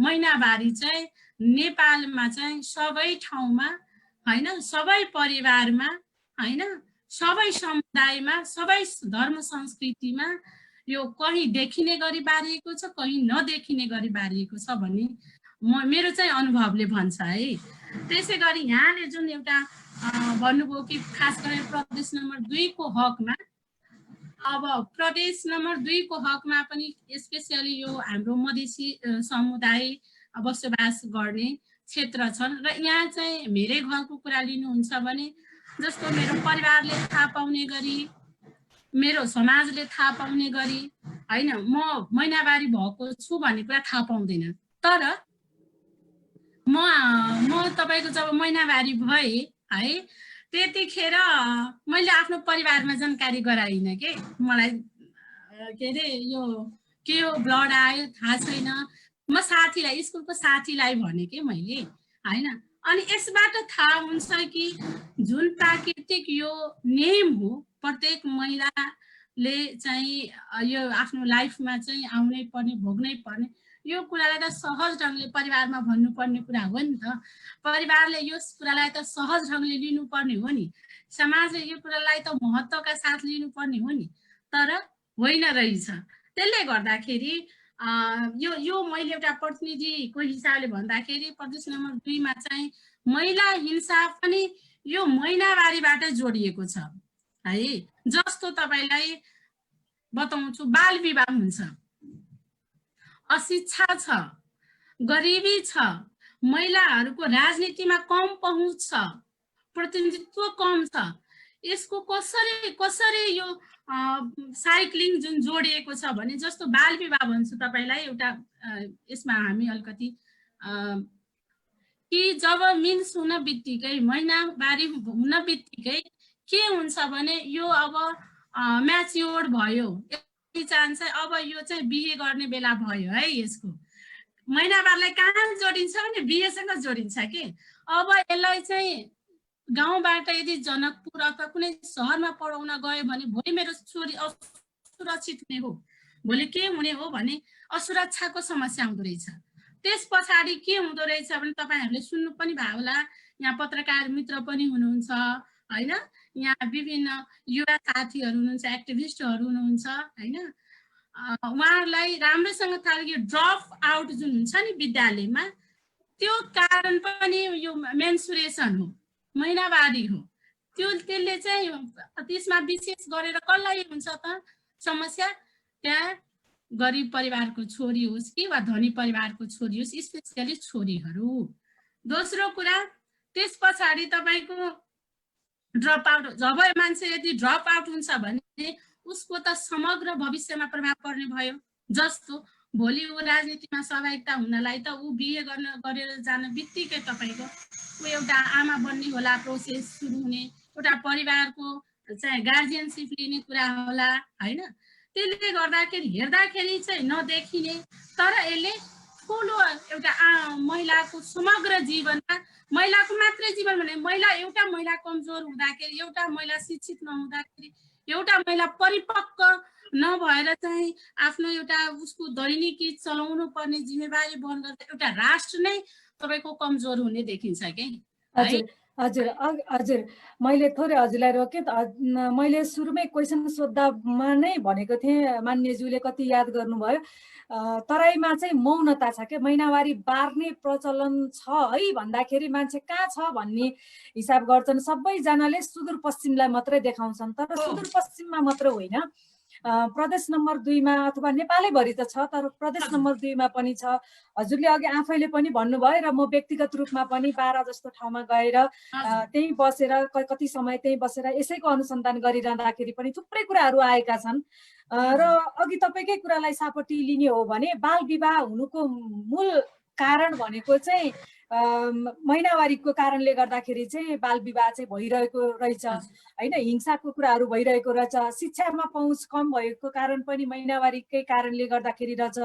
महिनावारी चाहिँ नेपालमा चाहिँ सबै ठाउँमा हैन, सबै परिवारमा हैन, सबै समुदायमा, सबै धर्म संस्कृतिमा यो कहीँ देखिने गरी बारिएको छ, कहीँ नदेखिने गरी बारिएको छ भन्ने मेरो चाहिँ अनुभवले भन्छ है। त्यसै गरी यहाँले जुन एउटा भन्नुभयो कि खास गरेर प्रदेश नम्बर 2 को हकमा, अब प्रदेश नम्बर 2 को हकमा पनि स्पेसियली यो हाम्रो मधेसी समुदाय बसोबास गर्ने क्षेत्र छन् र यहाँ चाहिँ मेरै घरको कुरा लिनुहुन्छ भने जस्तो मेरो परिवारले थाहा पाउने गरी, मेरो समाजले थाहा पाउने गरी हैन म महिनावारी भएको छु भन्ने कुरा थाहा पाउँदैन। तर म तपाईको जब महिनावारी भए है त्यतिखेर मैले आफ्नो परिवारमा जानकारी गराइन के मलाई के अरे यो के हो ब्लड आयो थाहा छैन। म साथीलाई स्कुलको साथीलाई भने के मैले हैन। अनि यसबाट थाहा हुन्छ कि जुन प्राकृतिक यो नेम हो प्रत्येक महिलाले चाहिँ यो आफ्नो लाइफमा चाहिँ आउनै पर्ने भोग्नै पर्ने यो कुरालाई त सहज ढङ्गले परिवारमा भन्नुपर्ने कुरा हो नि त। परिवारले यो कुरालाई त सहज ढङ्गले लिनुपर्ने हो नि, समाजले यो कुरालाई त महत्त्वका साथ लिनुपर्ने हो नि, तर होइन रहेछ। त्यसले गर्दाखेरि यो मैले एउटा प्रतिनिधिको हिसाबले भन्दाखेरि प्रदेश नम्बर 2 मा चाहिँ महिला हिंसा पनि यो महिनावारीबाट जोडिएको छ है। जस्तो तपाईलाई बताउँछु, बाल विवाह हुन्छ, अशिक्षा छ, गरिबी छ, महिलाहरूको राजनीतिमा कम पहुँच छ, प्रतिनिधित्व कम छ। यसको कसरी यो साइक्लिङ जुन जोडिएको छ भने जस्तो बाल विवाह भन्छु तपाईलाई एउटा यसमा हामी अलिकति कि जब मिन्स हुन बित्तिकै महिनावारी हुन बित्तिकै के हुन्छ भने यो अब म्याच्योर्ड भयो, चाहन्छ अब यो चाहिँ बिहे गर्ने बेला भयो है। यसको महिनावारलाई कहाँ जोडिन्छ भने बिहेसँग जोडिन्छ के। अब यसलाई चाहिँ गाउँबाट यदि जनकपुर अथवा कुनै सहरमा पढाउन गयो भने भोलि मेरो छोरी असुरक्षित हुने हो, भोलि के हुने हो भने असुरक्षाको समस्या हुँदो रहेछ। त्यस पछाडि के हुँदो रहेछ भने तपाईहरुले सुन्नु पनि भयो होला, यहाँ पत्रकार मित्र पनि हुनुहुन्छ हैन, यहाँ विभिन्न युवा साथीहरु हुनुहुन्छ, एक्टिभिस्टहरु हुनुहुन्छ हैन। उहाँहरूलाई राम्रोसँग थाहा लाग्यो ड्रप आउट जुन हुन्छ नि विद्यालयमा त्यो कारण पनि यो मेन्सुरेसन हो, महिनावारी हो। त्यसले चाहिँ त्यसमा विशेष गरेर कसलाई हुन्छ त समस्या? त्यहाँ गरिब परिवारको छोरी होस् कि वा धनी परिवारको छोरी होस्, स्पेसियली छोरीहरू। दोस्रो कुरा, त्यस पछाडि तपाईँको ड्रप आउट, जब मान्छे यदि ड्रप आउट हुन्छ भने उसको त समग्र भविष्यमा प्रभाव पर्ने भयो। जस्तो भोलि ऊ राजनीतिमा सहभागिता हुनलाई त ऊ बिए गरेर जान बित्तिकै तपाईँको ऊ एउटा आमा बन्ने होला, प्रोसेस सुरु हुने, एउटा परिवारको चाहिँ गार्जियनसिप लिने कुरा होला होइन। त्यसले गर्दाखेरि हेर्दाखेरि चाहिँ नदेखिने, तर यसले ठुलो एउटा महिलाको समग्र जीवनमा, महिलाको मात्रै जीवन भने महिला, एउटा महिला कमजोर हुँदाखेरि, एउटा महिला शिक्षित नहुँदाखेरि, एउटा महिला परिपक्व नभएर चाहिँ आफ्नो एउटा उसको दैनिकी चलाउनु पर्ने जिम्मेवारी वहन गर्दा एउटा राष्ट्र नै तपाईँको कमजोर हुने देखिन्छ कि। हजुर हजुर हजुर, मैले थोरै हजुरलाई रोकेँ। मैले सुरुमै क्वेसन सोद्धामा नै भनेको थिएँ, मान्यज्यूले कति याद गर्नुभयो, तराईमा चाहिँ मौनता छ क्या, महिनावारी बार्ने प्रचलन छ है भन्दाखेरि मान्छे कहाँ छ भन्ने हिसाब गर्छन्। सबैजनाले सुदूरपश्चिमलाई मात्रै देखाउँछन्, तर सुदूरपश्चिममा मात्र होइन, प्रदेश नम्बर 2 मा अथवा नेपालैभरि त छ, तर प्रदेश नम्बर 2 मा पनि छ। हजुरले अघि आफैले पनि भन्नुभयो र म व्यक्तिगत रूपमा पनि 12 जस्तो ठाउँमा गएर त्यही बसेर कति समय त्यही बसेर यसैको अनुसन्धान गरिरहँदाखेरि पनि थुप्रै कुराहरू आएका छन्। र अघि तपाईँकै कुरालाई सापट्टि लिने हो भने बाल विवाह हुनुको मूल कारण भनेको चाहिँ महिनावारीको कारणले गर्दाखेरि चाहिँ बाल विवाह चाहिँ भइरहेको रहेछ होइन, हिंसाको कुराहरू भइरहेको रहेछ, शिक्षामा पहुँच कम भएको कारण पनि महिनावारीकै कारणले गर्दाखेरि रहेछ।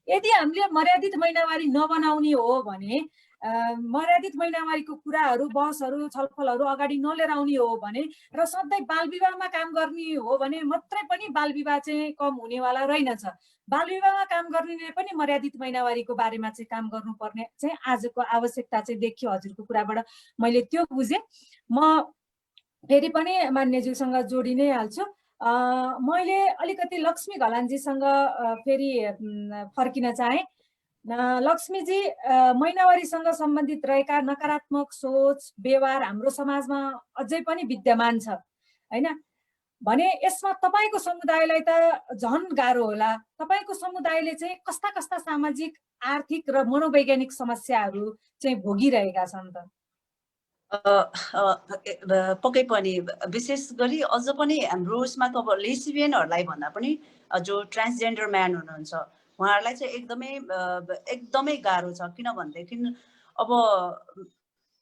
यदि हामीले मर्यादित महिनावारी नबनाउने हो भने, मर्यादित महिनावारीको कुराहरू, बहसहरू, छलफलहरू अगाडि नलिएर आउने हो भने र सधैँ बाल विवाहमा काम गर्ने हो भने मात्रै पनि बाल विवाह चाहिँ कम हुनेवाला रहेनछ। बाल विवाहमा काम गर्नेले पनि मर्यादित महिनावारीको बारेमा चाहिँ काम गर्नुपर्ने चाहिँ आजको आवश्यकता चाहिँ देखियो हजुरको कुराबाट, मैले त्यो बुझेँ। म फेरि पनि मान्यज्यूसँग जोडी नै हाल्छु। मैले अलिकति लक्ष्मी घलानजीसँग फेरि फर्किन चाहेँ। लक्ष्मीजी, महिनावारीसँग सम्बन्धित रहेका नकारात्मक सोच व्यवहार हाम्रो समाजमा अझै पनि विद्यमान छ होइन भने यसमा तपाईँको समुदायलाई त झन् गाह्रो होला। तपाईँको समुदायले चाहिँ कस्ता कस्ता सामाजिक, आर्थिक र मनोवैज्ञानिक समस्याहरू चाहिँ भोगिरहेका छन् त? पक्कै पनि, विशेष गरी अझ पनि हाम्रो उसमा त अब लेस्बियनहरूलाई भन्दा पनि जो ट्रान्सजेन्डर म्यान हुनुहुन्छ उहाँहरूलाई चाहिँ एकदमै गाह्रो छ। किनभनेदेखि अब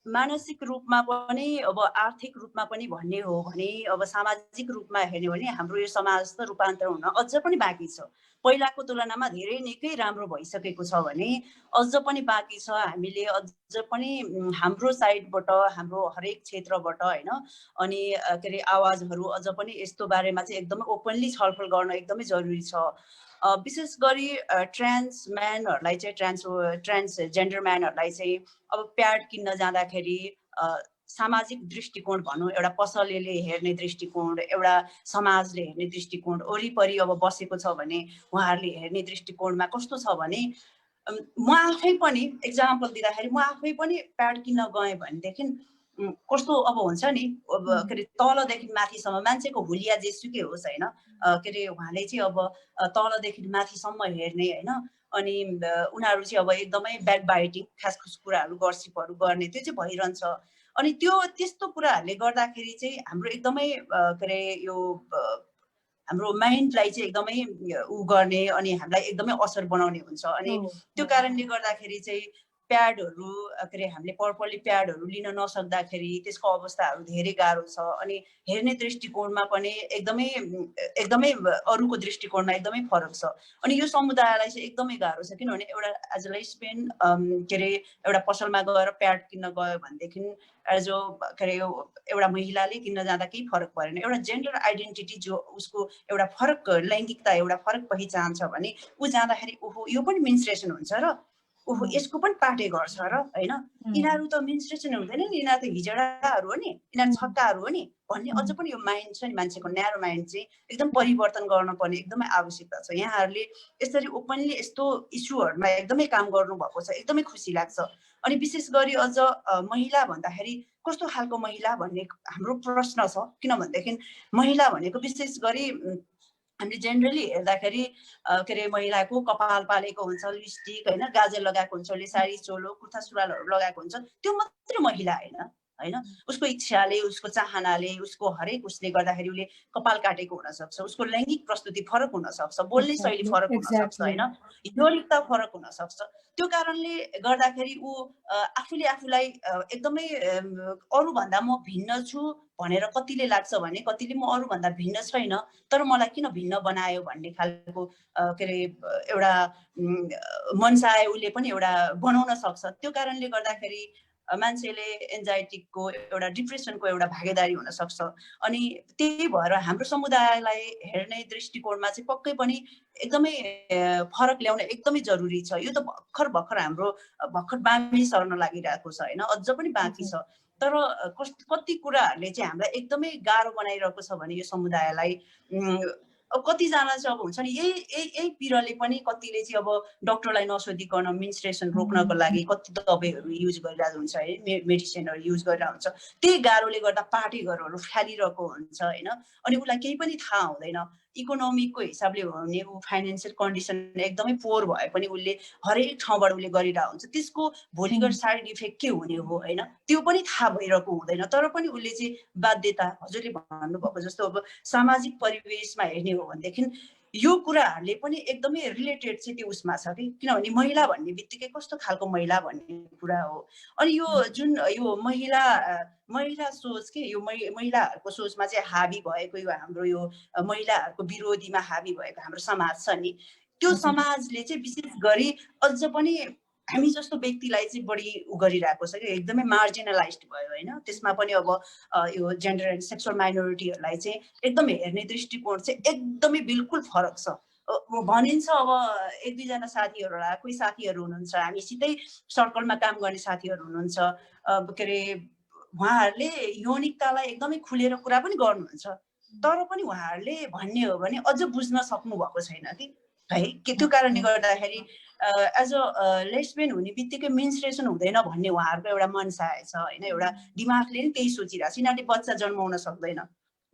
मानसिक रूपमा पनि, अब आर्थिक रूपमा पनि भन्ने हो भने, अब सामाजिक रूपमा हेर्ने हो भने हाम्रो यो समाज त रूपान्तरण हुन अझ पनि बाँकी छ। पहिलाको तुलनामा धेरै निकै राम्रो भइसकेको छ भने अझ पनि बाँकी छ। हामीले अझ पनि हाम्रो साइडबाट, हाम्रो हरेक क्षेत्रबाट होइन, अनि के अरे आवाजहरू अझ पनि यस्तो बारेमा चाहिँ एकदमै ओपनली छलफल गर्न एकदमै जरुरी छ। विशेष गरी ट्रान्स म्यानहरूलाई चाहिँ, ट्रान्सजेन्डर म्यानहरूलाई चाहिँ अब प्याड किन्न जाँदाखेरि सामाजिक दृष्टिकोण भनौँ, एउटा पसलेले हेर्ने दृष्टिकोण, एउटा समाजले हेर्ने दृष्टिकोण, वरिपरि अब बसेको छ भने उहाँहरूले हेर्ने दृष्टिकोणमा कस्तो छ भने, म आफै पनि एक्जाम्पल दिँदाखेरि म आफै पनि प्याड किन्न गएँ भनेदेखि कस्तो अब हुन्छ नि, अब के अरे तलदेखि माथिसम्म मान्छेको हुलिया जेसुकै होस् होइन, के अरे उहाँले चाहिँ अब तलदेखि माथिसम्म हेर्ने होइन, अनि उनीहरू चाहिँ अब एकदमै ब्याक बाइटिङ, खासखुस कुराहरू, गसिपहरू गर्ने, त्यो चाहिँ भइरहन्छ। अनि त्यस्तो कुराहरूले गर्दाखेरि चाहिँ हाम्रो एकदमै के अरे यो हाम्रो माइन्डलाई चाहिँ एकदमै उ गर्ने अनि हामीलाई एकदमै असर बनाउने हुन्छ। अनि त्यो कारणले गर्दाखेरि चाहिँ प्याडहरू, के अरे हामीले पर्परली प्याडहरू लिन नसक्दाखेरि त्यसको अवस्थाहरू धेरै गाह्रो छ। अनि हेर्ने दृष्टिकोणमा पनि एकदमै अरूको दृष्टिकोणमा एकदमै फरक छ। अनि यो समुदायलाई चाहिँ एकदमै गाह्रो छ, किनभने एउटा एज अ लेस्बियन के अरे एउटा पसलमा गएर प्याड किन्न गयो भनेदेखि एज अ के अरे एउटा महिलाले किन्न जाँदा केही फरक परेन। एउटा जेन्डर आइडेन्टिटी जो उसको एउटा फरक लैङ्गिकता, एउटा फरक पहिचान छ भने ऊ जाँदाखेरि ओहो यो पनि मेन्स्ट्रुएसन हुन्छ र ओहो यसको पनि पार्टे गर्छ र होइन, यिनीहरू त मेन्स्ट्रुएसन हुँदैन नि, यिनीहरू त हिजडाहरू हो नि, यिनीहरू छक्काहरू हो नि भन्ने अझ पनि यो माइन्ड छ नि मान्छेको, न्यारो माइन्ड चाहिँ एकदम परिवर्तन गर्नुपर्ने एकदमै आवश्यकता छ। यहाँहरूले यसरी ओपनली यस्तो इस्युहरूमा एकदमै काम गर्नुभएको छ, एकदमै खुसी लाग्छ। अनि विशेष गरी अझ महिला भन्दाखेरि कस्तो खालको महिला भन्ने हाम्रो प्रश्न छ, किनभनेदेखि महिला भनेको विशेष गरी हामीले जेनरली हेर्दाखेरि के अरे महिलाको कपाल पालेको हुन्छ, लिपस्टिक होइन, गाजर लगाएको हुन्छ, उसले साडी चोलो कुर्ता सुरुवालहरू लगाएको हुन्छ, त्यो मात्रै महिला होइन होइन। उसको इच्छाले, उसको चाहनाले, उसको हरेक उसले गर्दाखेरि उसले कपाल काटेको हुनसक्छ, उसको लैङ्गिक प्रस्तुति फरक हुनसक्छ, बोल्ने शैली फरक हुनसक्छ होइन, यौनिकता फरक हुनसक्छ। त्यो कारणले गर्दाखेरि ऊ आफूले आफूलाई एकदमै अरूभन्दा म भिन्न छु भनेर कतिले लाग्छ भने, कतिले म अरूभन्दा भिन्न छैन तर मलाई किन भिन्न बनायो भन्ने खालको के अरे एउटा मनसाय उसले पनि एउटा बनाउन सक्छ। त्यो कारणले गर्दाखेरि मान्छेले एन्जाइटीको एउटा डिप्रेसनको एउटा भागीदारी हुन सक्छ। अनि त्यही भएर हाम्रो समुदायलाई हेर्ने दृष्टिकोणमा चाहिँ पक्कै पनि एकदमै फरक ल्याउन एकदमै जरुरी छ। यो त भर्खर हाम्रो भर्खर बाँकी सर्न लागिरहेको छ होइन, अझ पनि बाँकी छ। तर कति कुराहरूले चाहिँ हामीलाई एकदमै गाह्रो बनाइरहेको छ भने यो समुदायलाई कतिजना चाहिँ अब हुन्छ नि यही पिरले पनि कतिले चाहिँ अब डक्टरलाई नसोधिकन मेन्स्ट्रुएसन रोक्नको लागि कति दबाईहरू युज गरिरहेको हुन्छ है, मेडिसिनहरू युज गरिरहेको हुन्छ। त्यही गाह्रोले गर्दा पार्टीहरू फ्यालिरहेको हुन्छ होइन। अनि उसलाई केही पनि थाहा हुँदैन, इकोनोमिकको हिसाबले हो भने ऊ फाइनेन्सियल कन्डिसन एकदमै पोर भए पनि उसले हरेक ठाउँबाट उसले गरिरहेको हुन्छ, त्यसको भोलि गएर साइड इफेक्ट के हुने हो होइन त्यो पनि थाहा भइरहेको हुँदैन। तर पनि उसले चाहिँ बाध्यता, हजुरले भन्नुभएको जस्तो अब सामाजिक परिवेशमा हेर्ने हो भनेदेखि यो कुराहरूले पनि एकदमै रिलेटेड चाहिँ त्यो उसमा छ कि, किनभने महिला भन्ने बित्तिकै कस्तो खालको महिला भन्ने कुरा हो। अनि यो जुन यो महिला सोच के यो महिलाहरूको सोचमा चाहिँ हाबी भएको यो हाम्रो यो महिलाहरूको विरोधीमा हाबी भएको हाम्रो समाज छ नि, त्यो समाजले चाहिँ विशेष गरी अझ पनि हामी जस्तो व्यक्तिलाई चाहिँ बढी गरिरहेको छ कि एकदमै मार्जिनलाइज्ड भयो होइन। त्यसमा पनि अब यो जेन्डर एन्ड सेक्सुअल माइनोरिटीहरूलाई चाहिँ एकदम हेर्ने दृष्टिकोण चाहिँ एकदमै बिल्कुल फरक छ। भनिन्छ अब एक दुईजना साथीहरूलाई, कोही साथीहरू हुनुहुन्छ हामीसितै सर्कलमा काम गर्ने साथीहरू हुनुहुन्छ के अरे उहाँहरूले यौनिकतालाई एकदमै खुलेर कुरा पनि गर्नुहुन्छ, तर पनि उहाँहरूले भन्ने हो भने अझ बुझ्न सक्नु भएको छैन कि है। त्यो कारणले गर्दाखेरि एज अ लेस्बियन हुने बित्तिकै मेन्स्ट्रुएसन हुँदैन भन्ने उहाँहरूको एउटा मनसाय छ होइन, एउटा दिमागले नि त्यही सोचिरहेको छ। यिनीहरूले बच्चा जन्माउन सक्दैन,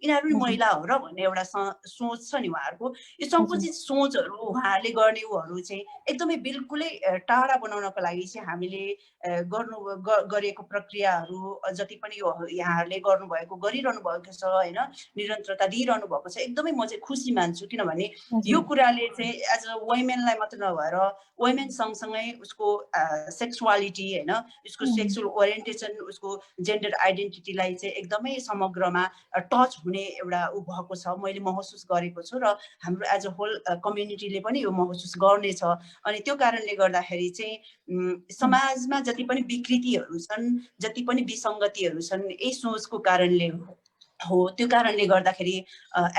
यिनीहरू पनि महिला हो र भन्ने एउटा सोच छ नि उहाँहरूको। यो सङ्कुचित सोचहरू उहाँहरूले गर्ने उहरू चाहिँ एकदमै बिल्कुलै टाढा बनाउनको लागि चाहिँ हामीले गरेको प्रक्रियाहरू जति पनि यो यहाँहरूले गर्नुभएको गरिरहनु भएको छ होइन, निरन्तरता दिइरहनु भएको छ, एकदमै म चाहिँ खुसी मान्छु। किनभने यो कुराले चाहिँ एज अ वुमेनलाई मात्र नभएर वुमेन सँगसँगै उसको सेक्सुअलिटी होइन, उसको सेक्सुअल ओरिएन्टेसन, उसको जेन्डर आइडेन्टिटीलाई चाहिँ एकदमै समग्रमा टच हुने एउटा ऊ भएको छ, मैले महसुस गरेको छु र हाम्रो एज अ होल कम्युनिटीले पनि यो महसुस गर्नेछ। अनि त्यो कारणले गर्दाखेरि चाहिँ समाजमा जति पनि विकृतिहरू छन्, जति पनि विसङ्गतिहरू छन्, यही सोचको कारणले हो। त्यो कारणले गर्दाखेरि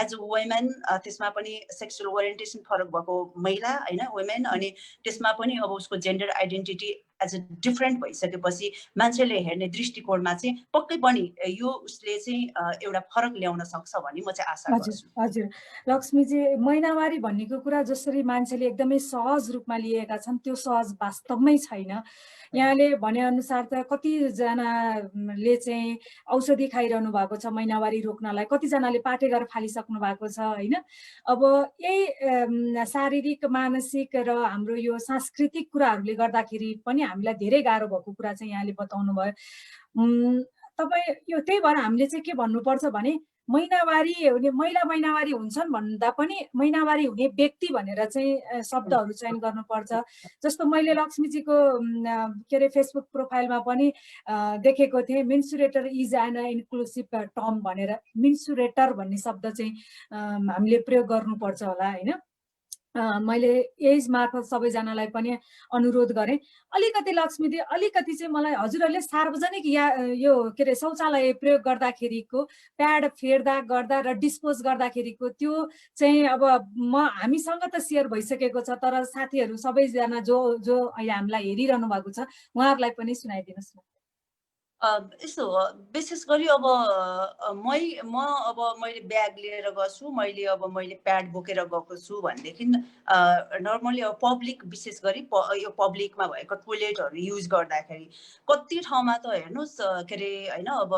एज अ वुमेन, त्यसमा पनि सेक्सुअल ओरिएन्टेसन फरक भएको महिला होइन वुमेन, अनि त्यसमा पनि अब उसको gender identity as a different भइसकेपछि मान्छेले हेर्ने दृष्टिकोणमा चाहिँ पक्कै पनि यो उसले चाहिँ एउटा फरक ल्याउन सक्छ भन्ने म चाहिँ आशा गर्छु। हजुर लक्ष्मीजी, महिनावारी भन्नेको कुरा जसरी मान्छेले एकदमै सहज रूपमा लिएका छन् त्यो सहज वास्तवमै छैन। यहाँले भनेअनुसार त कतिजनाले चाहिँ औषधि खाइरहनु भएको छ महिनावारी रोक्नलाई, कतिजनाले पाटे गरेर फालिसक्नु भएको छ होइन। अब यही शारीरिक, मानसिक र हाम्रो यो सांस्कृतिक कुराहरूले गर्दाखेरि पनि हामीलाई धेरै गाह्रो भएको कुरा चाहिँ यहाँले बताउनु भयो। तपाईँ यो त्यही भएर हामीले चाहिँ के भन्नुपर्छ भने महिनावारी हुने महिला महिनावारी हुन्छन् भन्दा पनि महिनावारी हुने व्यक्ति भनेर चाहिँ शब्दहरू चयन गर्नुपर्छ। जस्तो मैले लक्ष्मीजीको के अरे फेसबुक प्रोफाइलमा पनि देखेको थिएँ, मेन्सुरेटर इज एन इन्क्लुसिभ टर्म भनेर। मेन्सुरेटर भन्ने शब्द चाहिँ हामीले प्रयोग गर्नुपर्छ होला होइन। मैले यही मार्फत सबैजनालाई पनि अनुरोध गरेँ, अलिकति लक्ष्मीदी अलिकति चाहिँ मलाई हजुरहरूले सार्वजनिक यो के अरे शौचालय प्रयोग गर्दाखेरिको प्याड फेर्दा गर्दा र डिस्पोज गर्दाखेरिको त्यो चाहिँ अब हामीसँग त सेयर भइसकेको छ, तर साथीहरू सबैजना जो अहिले हामीलाई हेरिरहनु भएको छ उहाँहरूलाई पनि सुनाइदिनुहोस् न। यस्तो हो, विशेष गरी अब मैले ब्याग लिएर गएको, मैले प्याड बोकेर गएको छु भनेदेखि नर्मली अब पब्लिक विशेष गरी यो पब्लिकमा भएको टोइलेटहरू युज गर्दाखेरि कति ठाउँमा त हेर्नुहोस् के अरे होइन, अब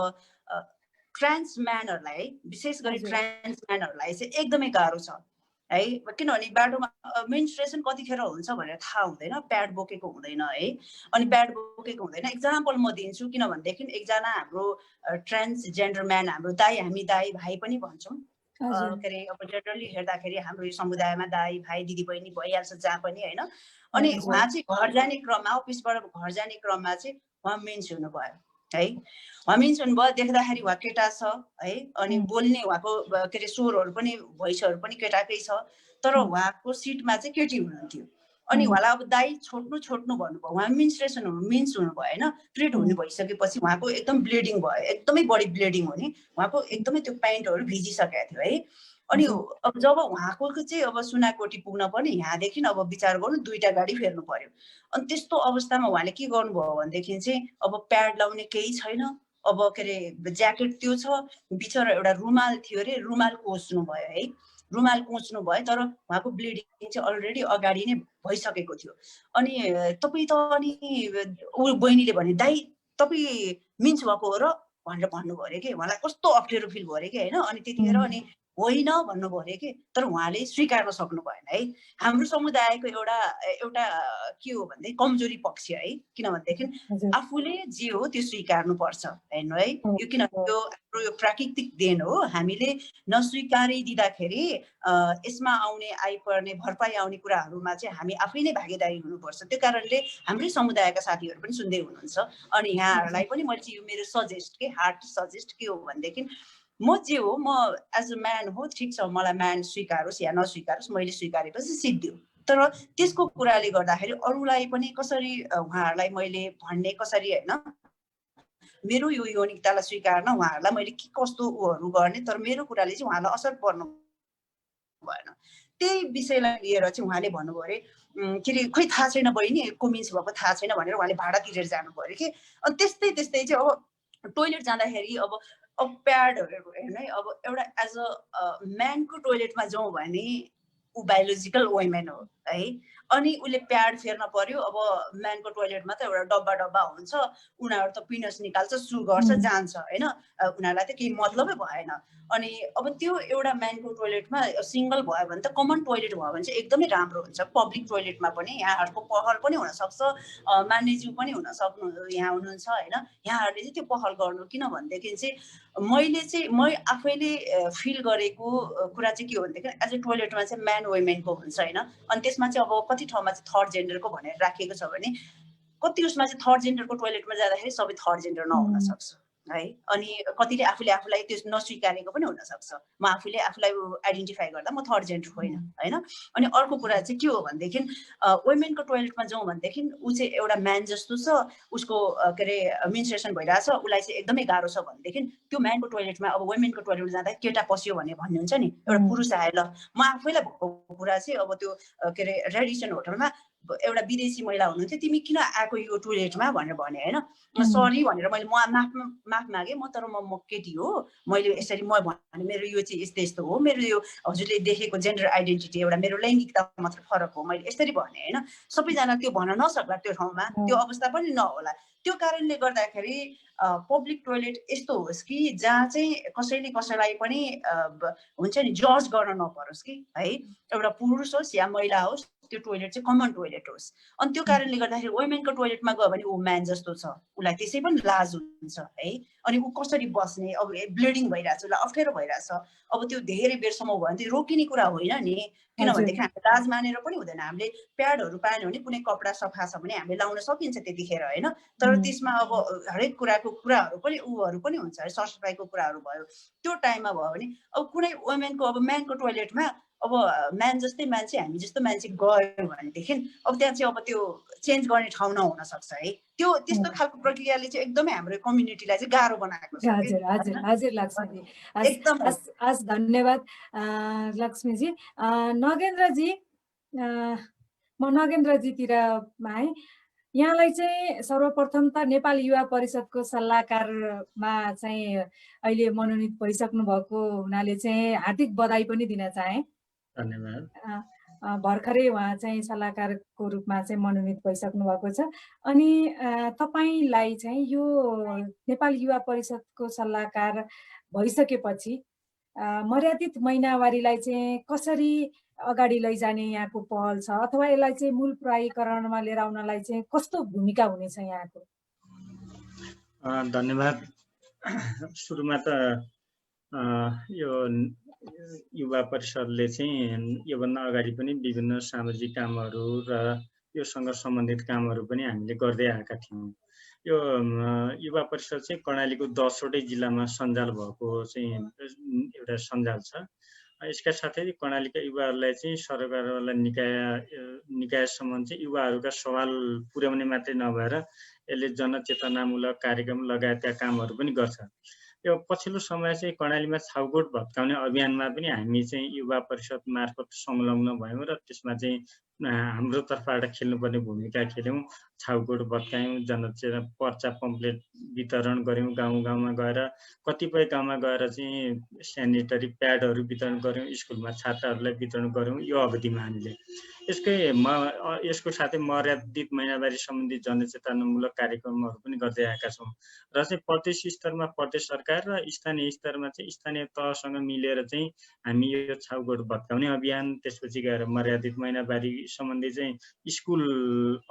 ट्रान्सम्यानहरूलाई विशेष गरी ट्रान्सम्यानहरूलाई चाहिँ एकदमै गाह्रो छ है, किनभने बाटोमा मेन्स्ट्रुएसन कतिखेर हुन्छ भनेर थाहा हुँदैन, प्याड बोकेको हुँदैन है। अनि प्याड बोकेको हुँदैन, इक्जाम्पल म दिन्छु, किनभनेदेखि एकजना हाम्रो ट्रान्सजेन्डर म्यान, हाम्रो हामी दाई भाइ पनि भन्छौँ के अरे, अब जेनरली हेर्दाखेरि हाम्रो यो समुदायमा दाई भाइ दिदी बहिनी भइहाल्छ जहाँ पनि होइन। अनि उहाँ चाहिँ घर जाने क्रममा, अफिसबाट घर जाने क्रममा चाहिँ उहाँ मेन्स हुनुभयो है। उहाँ मेन्स हुनुभयो, देख्दाखेरि उहाँ केटा छ है, अनि बोल्ने उहाँको के अरे स्वरहरू पनि भोइसहरू पनि केटाकै छ, तर उहाँको सिटमा चाहिँ केटी हुनुहुन्थ्यो। अनि उहाँलाई अब दाई छोड्नु भन्नुभयो, उहाँ मेन्स हुनुभयो होइन। पिरियड हुनु भइसकेपछि उहाँको एकदम ब्लिडिङ भयो, एकदमै बढी ब्लिडिङ हुने, उहाँको एकदमै त्यो प्यान्टहरू भिजिसकेको थियो है। अनि अब जब उहाँको चाहिँ अब सुनाकोटी पुग्न पनि यहाँदेखि अब विचार गर्नु 2टा गाडी फेर्नु पर्यो। अनि त्यस्तो अवस्थामा उहाँले के गर्नुभयो भनेदेखि चाहिँ अब प्याड लाउने केही छैन, अब के अरे ज्याकेट त्यो छ, बिचरा एउटा रुमाल थियो अरे, रुमाल कोच्नु भयो है, रुमाल कोच्नु भयो, तर उहाँको ब्लिडिङ चाहिँ अलरेडी अगाडि नै भइसकेको थियो। अनि तपाईँ त अनि ऊ बहिनीले भने दाइ तपाईँ मिन्स भएको हो र भनेर भन्नुभयो अरे कि, उहाँलाई कस्तो अप्ठ्यारो फिल भयो अरे कि होइन। अनि त्यतिखेर अनि होइन भन्नुभयो अरे कि, तर उहाँले स्वीकार्न सक्नु भएन है। हाम्रो समुदायको एउटा के हो भन्दै कमजोरी पक्ष है, किनभनेदेखि आफूले जे हो त्यो स्वीकार्नु पर्छ हेर्नु है। यो किन यो हाम्रो यो प्राकृतिक देन हो, हामीले नस्वीकारिदिँदाखेरि यसमा आइपर्ने भरपाई आउने कुराहरूमा चाहिँ हामी आफै नै भागीदारी हुनुपर्छ। त्यो कारणले हाम्रै समुदायका साथीहरू पनि सुन्दै हुनुहुन्छ। अनि यहाँहरूलाई पनि मैले चाहिँ यो मेरो हार्ट सजेस्ट के हो भनेदेखि, म जे हो म एज अ म्यान हो, ठिक छ, मलाई म्यान स्वीकारोस् या नस्वीकारोस्, मैले स्वीकारेपछि सिद्धियो। तर त्यसको कुराले गर्दाखेरि अरूलाई पनि कसरी उहाँहरूलाई मैले भन्ने कसरी होइन, मेरो यो यौनिकतालाई स्वीकार्न उहाँहरूलाई मैले के कस्तो उहरू गर्ने, तर मेरो कुराले चाहिँ उहाँलाई असर पर्नु भएन। त्यही विषयलाई लिएर चाहिँ उहाँले भन्नुभयो अरे के अरे, खोइ थाहा छैन बहिनी को मिन्स भएको थाहा छैन भनेर उहाँले भाडा तिरेर जानुभयो अरे कि। अनि त्यस्तै चाहिँ अब टोइलेट जाँदाखेरि अब प्याडहरू हेर्नु है, अब एउटा एज अ म्यानको टोइलेटमा जाउँ भने ऊ बायोलोजिकल वुमेन हो है। अनि उसले प्याड फेर्न पर्यो, अब म्यानको टोइलेटमा त एउटा डब्बा हुन्छ, उनीहरू त पिनस निकाल्छ, सु गर्छ, जान्छ होइन, उनीहरूलाई त केही मतलबै भएन। अनि अब त्यो एउटा म्यानको टोइलेटमा सिङ्गल भयो भने त, कमन टोइलेट भयो भने चाहिँ एकदमै राम्रो हुन्छ। पब्लिक टोइलेटमा पनि यहाँहरूको पहल पनि हुनसक्छ, मान्यज्यू पनि यहाँ हुनुहुन्छ होइन, यहाँहरूले चाहिँ त्यो पहल गर्नु। किनभनेदेखि चाहिँ म आफैले फिल गरेको कुरा चाहिँ के हो भनेदेखि, एज अ टोइलेटमा चाहिँ म्यान वुमेनको हुन्छ होइन। अनि त्यसमा चाहिँ अब कति ठाउँमा चाहिँ थर्ड जेन्डरको भनेर राखिएको छ भने, कति उसमा चाहिँ थर्ड जेन्डरको टोइलेटमा जाँदाखेरि सबै थर्ड जेन्डर नहुन सक्छ है। अनि कतिले आफूलाई त्यो नस्वीकारेको पनि हुनसक्छ, म आफूलाई आइडेन्टिफाई गर्दा म थर्ड जेन्डर होइन होइन। अनि अर्को कुरा चाहिँ के हो भनेदेखि, वुमेनको टोइलेटमा जाउँ भनेदेखि ऊ चाहिँ एउटा म्यान जस्तो छ, उसको के अरे मेन्स्ट्रुएसन भइरहेछ, उसलाई चाहिँ एकदमै गाह्रो छ भनेदेखि त्यो म्यानको टोइलेटमा, अब वुमेनको टोइलेटमा जाँदा केटा पस्यो भन्नुहुन्छ नि, एउटा पुरुष आएर, म आफैलाई भएको कुरा चाहिँ अब त्यो के अरे रेडिसन होटलमा एउटा विदेशी महिला हुनुहुन्थ्यो, तिमी किन आएको यो टोइलेटमा भनेर भने होइन। सरी भनेर मैले माफ मागेँ, तर म केटी हो, मैले यसरी म भने मेरो यो चाहिँ यस्तो हो, मेरो यो हजुरले देखेको जेन्डर आइडेन्टिटी एउटा मेरो लैङ्गिकता मात्र फरक हो, मैले यसरी भने होइन। सबैजना त्यो भन्न नसक्ला, त्यो ठाउँमा त्यो अवस्था पनि नहोला। त्यो कारणले गर्दाखेरि पब्लिक टोइलेट यस्तो होस् कि जहाँ चाहिँ कसैलाई पनि हुन्छ नि जज गर्न नपरोस् कि है। एउटा पुरुष होस् या महिला होस्, त्यो टोइलेट चाहिँ कमन टोइलेट होस्। अनि त्यो कारणले गर्दाखेरि वुमेनको टोइलेटमा गयो भने ऊ म्यान जस्तो छ, उसलाई त्यसै पनि लाज हुन्छ है। अनि ऊ कसरी बस्ने, अब ब्लिडिङ भइरहेछ, उसलाई अप्ठ्यारो भइरहेछ, अब त्यो धेरै बेरसम्म भयो भने त्यो रोकिने कुरा होइन नि। किनभनेदेखि हामीले लाज मानेर पनि हुँदैन, हामीले प्याडहरू पाएन भने कुनै कपडा सफा छ भने हामीले लाउन सकिन्छ त्यतिखेर होइन। तर त्यसमा अब हरेक कुराहरू पनि हुन्छ है, सरसफाइको कुराहरू भयो, त्यो टाइममा भयो भने अब कुनै वुमेनको अब म्यानको टोइलेटमा अब म्यान जस्तै मान्छे हामी जस्तो मान्छे गयो भनेदेखि अब त्यहाँ चाहिँ अब त्यो चेन्ज गर्ने ठाउँ नहुन सक्छ है। त्यो त्यस्तो खालको प्रक्रियाले चाहिँ एकदमै हाम्रो कम्युनिटीलाई चाहिँ गाह्रो बनाएको छ। हजुर हजुर हजुर लक्ष्मीजी, एकदमै हस् धन्यवाद लक्ष्मीजी। नगेन्द्रजी, म नगेन्द्रजीतिर है, यहाँलाई चाहिँ सर्वप्रथम त नेपाल युवा परिषदको सल्लाहकारमा चाहिँ अहिले मनोनित भइसक्नु भएको हुनाले चाहिँ हार्दिक बधाई पनि दिन चाहे। धन्यवाद। भर्खरै उहाँ चाहिँ सल्लाहकारको रूपमा चाहिँ मनोनित भइसक्नु भएको छ। अनि तपाईँलाई चाहिँ यो नेपाल युवा परिषदको सल्लाहकार भइसकेपछि मर्यादित महिनावारीलाई चाहिँ कसरी अगाडि लैजाने यहाँको पहल छ, अथवा यसलाई चाहिँ मूल प्रयोगकरणमा लिएर आउनलाई चाहिँ कस्तो भूमिका हुनेछ यहाँको? धन्यवाद। सुरुमा त यो युवा परिषदले चाहिँ योभन्दा अगाडि पनि विभिन्न सामाजिक कामहरू र योसँग सम्बन्धित कामहरू पनि हामीले गर्दै आएका थियौँ। यो युवा परिषद चाहिँ कर्णालीको 10वटै जिल्लामा सञ्जाल भएको चाहिँ एउटा सञ्जाल छ। यसका साथै कर्णालीका युवाहरूलाई चाहिँ सरकारवाला निकायसम्म चाहिँ युवाहरूका सवाल पुर्याउने मात्रै नभएर यसले जनचेतनामूलक कार्यक्रम लगायतका कामहरू पनि गर्छ। यो पछिल्लो समय चाहिँ कर्णालीमा छाउगोठ भत्काउने अभियानमा पनि हामी चाहिँ युवा परिषद मार्फत संलग्न भयौँ र त्यसमा चाहिँ हाम्रो तर्फबाट खेल्नुपर्ने भूमिका खेल्यौँ। छाउगोठ भत्कायौँ, जनचेतना पर्चा पम्पलेट वितरण गऱ्यौँ, गाउँ गाउँमा गएर कतिपय गाउँमा गएर चाहिँ सेनिटरी प्याडहरू वितरण गऱ्यौँ, स्कुलमा छात्राहरूलाई वितरण गऱ्यौँ यो अवधिमा हामीले। यसको साथै मर्यादित महिनावारी सम्बन्धी जनचेतनामूलक कार्यक्रमहरू पनि गर्दै आएका छौँ र चाहिँ प्रदेश स्तरमा प्रदेश सरकार र स्थानीय स्तरमा चाहिँ स्थानीय तहसँग मिलेर चाहिँ हामी यो छाउगोठ भत्काउने अभियान, त्यसपछि गएर मर्यादित महिनावारी सम्बन्धी चाहिँ स्कुल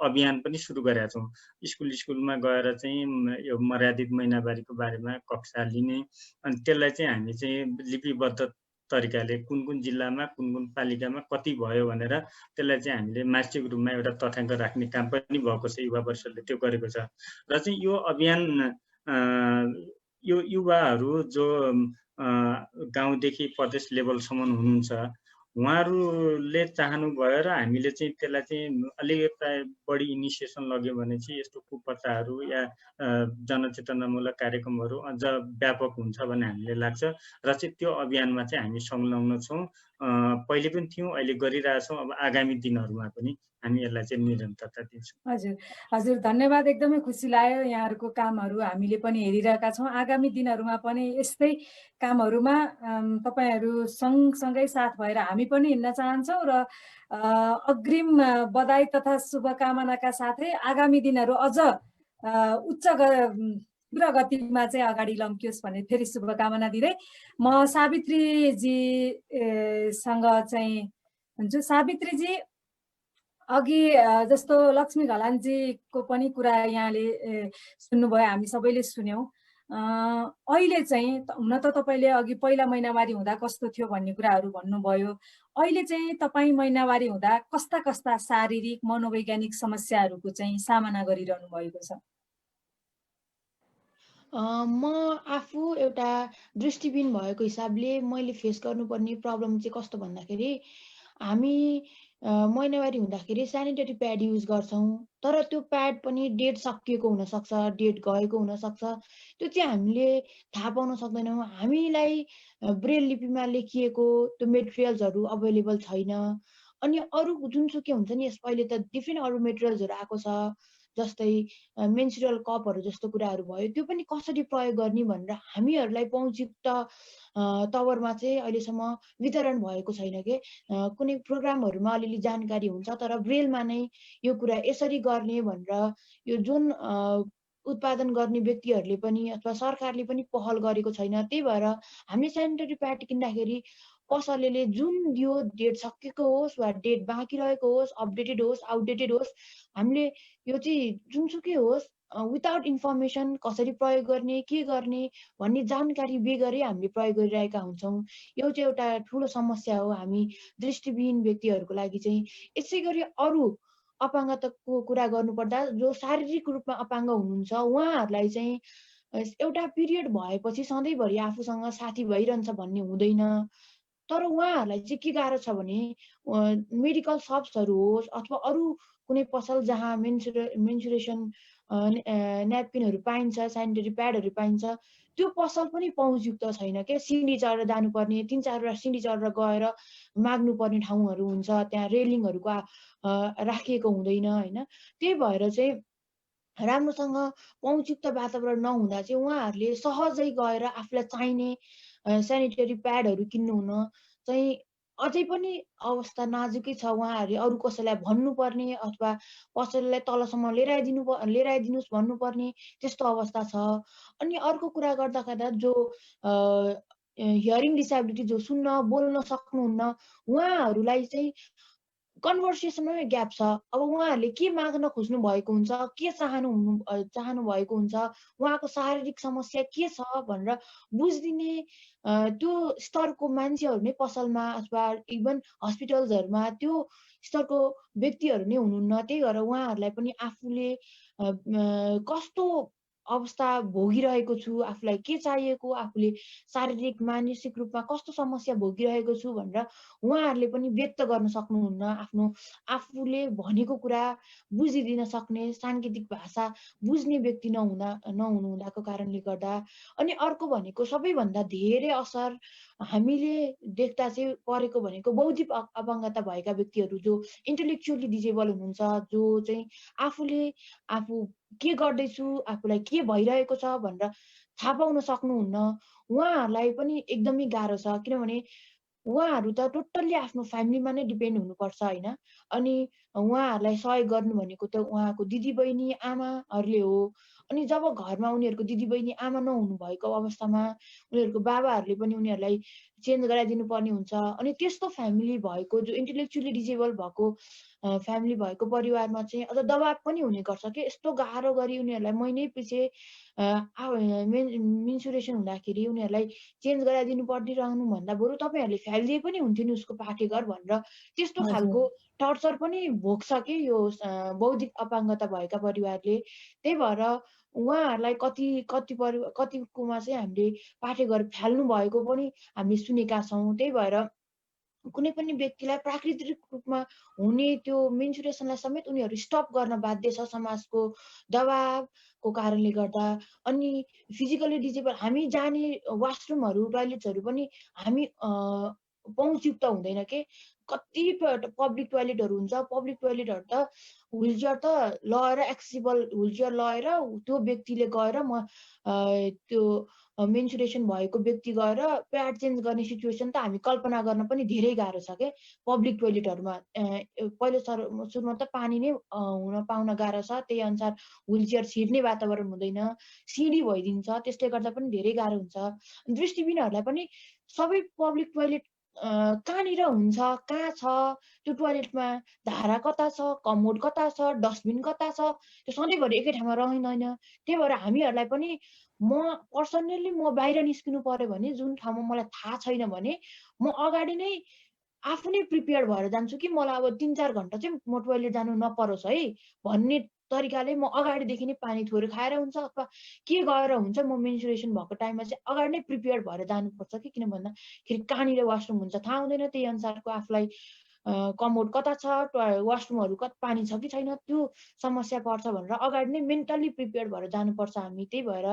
अभियान पनि सुरु गरेका छौँ। स्कुलमा गएर चाहिँ यो मर्यादित महिनावारीको बारेमा कक्षा लिने, अनि त्यसलाई चाहिँ हामी चाहिँ लिपिबद्ध तरिकाले कुन जिल्लामा कुन पालिकामा कति भयो भनेर त्यसलाई चाहिँ हामीले मासिक रूपमा एउटा तथ्याङ्क राख्ने काम पनि भएको छ। युवा परिषदले त्यो गरेको छ र चाहिँ यो अभियान यो युवाहरू जो गाउँदेखि प्रदेश लेभलसम्म हुनुहुन्छ उहाँहरूले चाहनुभयो र हामीले चाहिँ त्यसलाई चाहिँ अलिकति बढी इनिसिएसन लग्यो भने चाहिँ यस्तो कुपचाहरू या जनचेतनामूलक कार्यक्रमहरू अझ व्यापक हुन्छ भन्ने हामीले लाग्छ र चाहिँ त्यो अभियानमा चाहिँ हामी संलग्न छौँ। पहिले पनि थियौँ, अहिले गरिरहेछौँ, अब आगामी दिनहरूमा पनि हामी यसलाई चाहिँ निरन्तरता दिन्छौँ। हजुर हजुर धन्यवाद। एकदमै खुसी लाग्यो यहाँहरूको कामहरू हामीले पनि हेरिरहेका छौँ। आगामी दिनहरूमा पनि यस्तै कामहरूमा तपाईँहरू सँगसँगै साथ भएर हामी पनि हिँड्न चाहन्छौँ र अग्रिम बधाई तथा शुभकामनाका साथै आगामी दिनहरू अझ उच्च तीव्र गतिमा चाहिँ अगाडि लम्कियोस् भन्ने फेरि शुभकामना दिँदै म सावित्रीजीसँग चाहिँ हुन्छु। सावित्रीजी, अघि जस्तो लक्ष्मी घलानजीको पनि कुरा यहाँले सुन्नुभयो, हामी सबैले सुन्यौँ। अहिले चाहिँ हुन त तपाईँले अघि पहिला महिनावारी हुँदा कस्तो थियो भन्ने कुराहरू भन्नुभयो। अहिले चाहिँ तपाईँ महिनावारी हुँदा कस्ता कस्ता शारीरिक मनोवैज्ञानिक समस्याहरूको चाहिँ सामना गरिरहनु भएको छ? म आफू एउटा दृष्टिबिन भएको हिसाबले मैले फेस गर्नुपर्ने प्रब्लम चाहिँ कस्तो भन्दाखेरि हामी महिनावारी हुँदाखेरि सेनिटरी प्याड युज गर्छौँ, तर त्यो प्याड पनि डेट सकिएको हुनसक्छ, डेट गएको हुनसक्छ। त्यो चाहिँ हामीले थाहा पाउन सक्दैनौँ। हामीलाई ब्रेल लिपिमा लेखिएको त्यो मेटेरियल्सहरू अभाइलेबल छैन। अनि अरू जुनसुकै हुन्छ नि, अहिले त डिफ्रेन्ट अरू मेटेरियल्सहरू आएको छ, जस्तै मेन्सुरल कपहरू जस्तो कुराहरू भयो, त्यो पनि कसरी प्रयोग गर्ने भनेर हामीहरूलाई पहुँचयुक्त तवरमा चाहिँ अहिलेसम्म वितरण भएको छैन के। कुनै प्रोग्रामहरूमा अलिअलि जानकारी हुन्छ, तर ब्रेलमा नै यो कुरा यसरी गर्ने भनेर यो जुन उत्पादन गर्ने व्यक्तिहरूले पनि अथवा सरकारले पनि पहल गरेको छैन। त्यही भएर हामीले सेनिटरी प्याड किन्दाखेरि पसलेले जुन दियो, डेट सकिएको होस् वा डेट बाँकी रहेको होस्, अपडेटेड होस्, आउटडेटेड होस्, हामीले यो चाहिँ जुनसुकै होस् विदाउट इन्फर्मेसन कसरी प्रयोग गर्ने, के गर्ने भन्ने जानकारी बेगरै हामीले प्रयोग गरिरहेका हुन्छौँ। यो चाहिँ एउटा ठुलो समस्या हो हामी दृष्टिविहीन व्यक्तिहरूको लागि चाहिँ। यसै गरी अरू अपाङ्गताको कुरा गर्नुपर्दा जो शारीरिक रूपमा अपाङ्ग हुनुहुन्छ उहाँहरूलाई चाहिँ एउटा पिरियड भएपछि सधैँभरि आफूसँग साथी भइरहन्छ भन्ने हुँदैन। तर उहाँहरूलाई चाहिँ के गाह्रो छ भने मेडिकल सप्सहरू होस् अथवा अरू कुनै पसल जहाँ मेन्सुरेसन न्यापकिनहरू पाइन्छ, सेनिटरी प्याडहरू पाइन्छ, त्यो पसल पनि पहुँचयुक्त छैन के। सिँढी चढेर जानुपर्ने, 3-4वटा सिँढी चढेर गएर माग्नुपर्ने ठाउँहरू हुन्छ, त्यहाँ रेलिङहरूको राखिएको हुँदैन होइन। त्यही भएर चाहिँ राम्रोसँग पहुँचयुक्त वातावरण नहुँदा चाहिँ उहाँहरूले सहजै गएर आफूलाई चाहिने सेनिटरी प्याडहरू किन्नु हुन चाहिँ अझै पनि अवस्था नाजुकै छ। उहाँहरूले अरू कसैलाई भन्नुपर्ने अथवा पसललाई तलसम्म लिएर आइदिनुहोस् भन्नुपर्ने त्यस्तो अवस्था छ। अनि अर्को कुरा गर्दा जो हियरिङ डिसेबिलिटी जो सुन्न बोल्न सक्नुहुन्न उहाँहरूलाई चाहिँ कन्भर्सेसनमै ग्याप छ। अब उहाँहरूले के माग्न खोज्नु भएको हुन्छ, के चाहनु भएको हुन्छ, उहाँको शारीरिक समस्या के छ भनेर बुझिदिने त्यो स्तरको मान्छेहरू नै पसलमा अथवा इभन हस्पिटल्सहरूमा त्यो स्तरको व्यक्तिहरू नै हुनुहुन्न। त्यही भएर उहाँहरूलाई पनि आफूले कस्तो अवस्था भोगिरहेको छु, आफूलाई के चाहिएको, आफूले शारीरिक मानसिक रूपमा कस्तो समस्या भोगिरहेको छु भनेर उहाँहरूले पनि व्यक्त गर्न सक्नुहुन्न। आफूले भनेको कुरा बुझिदिन सक्ने साङ्केतिक भाषा बुझ्ने व्यक्ति नहुनुहुँदाको कारणले गर्दा। अनि अर्को भनेको सबैभन्दा धेरै असर हामीले देख्दा चाहिँ परेको भनेको बौद्धिक अपाङ्गता भएका व्यक्तिहरू जो इन्टेलेक्चुअली डिजेबल हुनुहुन्छ, जो चाहिँ आफू के गर्दैछु, आफूलाई के भइरहेको छ भनेर थाहा पाउन सक्नुहुन्न। उहाँहरूलाई पनि एकदमै गाह्रो छ, किनभने उहाँहरू त टोटल्ली आफ्नो फ्यामिलीमा नै डिपेन्ड हुनुपर्छ होइन। अनि उहाँहरूलाई सहयोग गर्नु भनेको त उहाँको दिदीबहिनी आमाहरूले हो। अनि जब घरमा उनीहरूको दिदीबहिनी आमा नहुनु भएको अवस्थामा उनीहरूको बाबाहरूले पनि उनीहरूलाई चेन्ज गराइदिनु पर्ने हुन्छ। अनि त्यस्तो फ्यामिली भएको जो इन्टेलेक्चुअली डिजेबल भएको फ्यामिली भएको परिवारमा चाहिँ अझ दबाब पनि हुने गर्छ कि यस्तो गाह्रो गरी उनीहरूलाई महिनै पछि मेन्सुरेसन हुँदाखेरि उनीहरूलाई चेन्ज गराइदिनु परिरहनु भन्दा बरु तपाईँहरूले फ्यालिदिए पनि हुन्थ्यो नि उसको पाठेघर भनेर त्यस्तो खालको टर्चर पनि भोग्छ कि यो बौद्धिक अपाङ्गता भएका परिवारले। त्यही भएर उहाँहरूलाई कतिकोमा चाहिँ हामीले पाठेघर फाल्नु भएको पनि हामीले सुनेका छौँ। त्यही भएर कुनै पनि व्यक्तिलाई प्राकृतिक रूपमा हुने त्यो मेन्सुरेसनलाई समेत उनीहरू स्टप गर्न बाध्य छ समाजको दबावको कारणले गर्दा। अनि फिजिकली डिजेबल हामी जाने वासरुमहरू टोयलेट्सहरू पनि हामी पहुँचयुक्त हुँदैन के। कति पब्लिक टोयलेटहरू हुन्छ, पब्लिक टोयलेटहरू त व्हिलचेयर त लगाएर एक्सेसिबल व्हिलचेयर लगाएर त्यो व्यक्तिले गएर त्यो मेन्सुरेसन भएको व्यक्ति गएर प्याड चेन्ज गर्ने सिचुएसन त हामी कल्पना गर्न पनि धेरै गाह्रो छ के पब्लिक टोयलेटहरूमा। पहिलो सुरुमा त पानी नै हुन पाउन गाह्रो छ, त्यही अनुसार व्हिलचेयर छिर्ने वातावरण हुँदैन, सिँढी भइदिन्छ, त्यसले गर्दा पनि धेरै गाह्रो हुन्छ। दृष्टिबिनहरूलाई पनि सबै पब्लिक टोयलेट कहाँनिर हुन्छ, कहाँ छ, त्यो टोयलेटमा धारा कता छ, कमोड कता छ, डस्टबिन कता छ, त्यो सधैँभरि एकै ठाउँमा रहँदैन। त्यही भएर हामीहरूलाई पनि पर्सनली म बाहिर निस्किनु पर्यो भने जुन ठाउँमा मलाई थाहा छैन भने म अगाडि नै आफू नै प्रिपेयर भएर जान्छु कि मलाई अब 3-4 घन्टा चाहिँ म टोयलेट जानु नपरोस् है भन्ने तरिकाले म अगाडिदेखि नै पानी थोरै खाएर हुन्छ अथवा के गरेर हुन्छ म मेन्सुरेसन भएको टाइममा चाहिँ अगाडि नै प्रिपेयर भएर जानुपर्छ कि। किन भन्दाखेरि कहाँनिर वासरुम हुन्छ थाहा हुँदैन, त्यही अनुसारको आफूलाई कमोड कता छ, वासरुमहरू पानी छ कि छैन त्यो समस्या पर्छ भनेर अगाडि नै मेन्टल्ली प्रिपेयर भएर जानुपर्छ हामी। त्यही भएर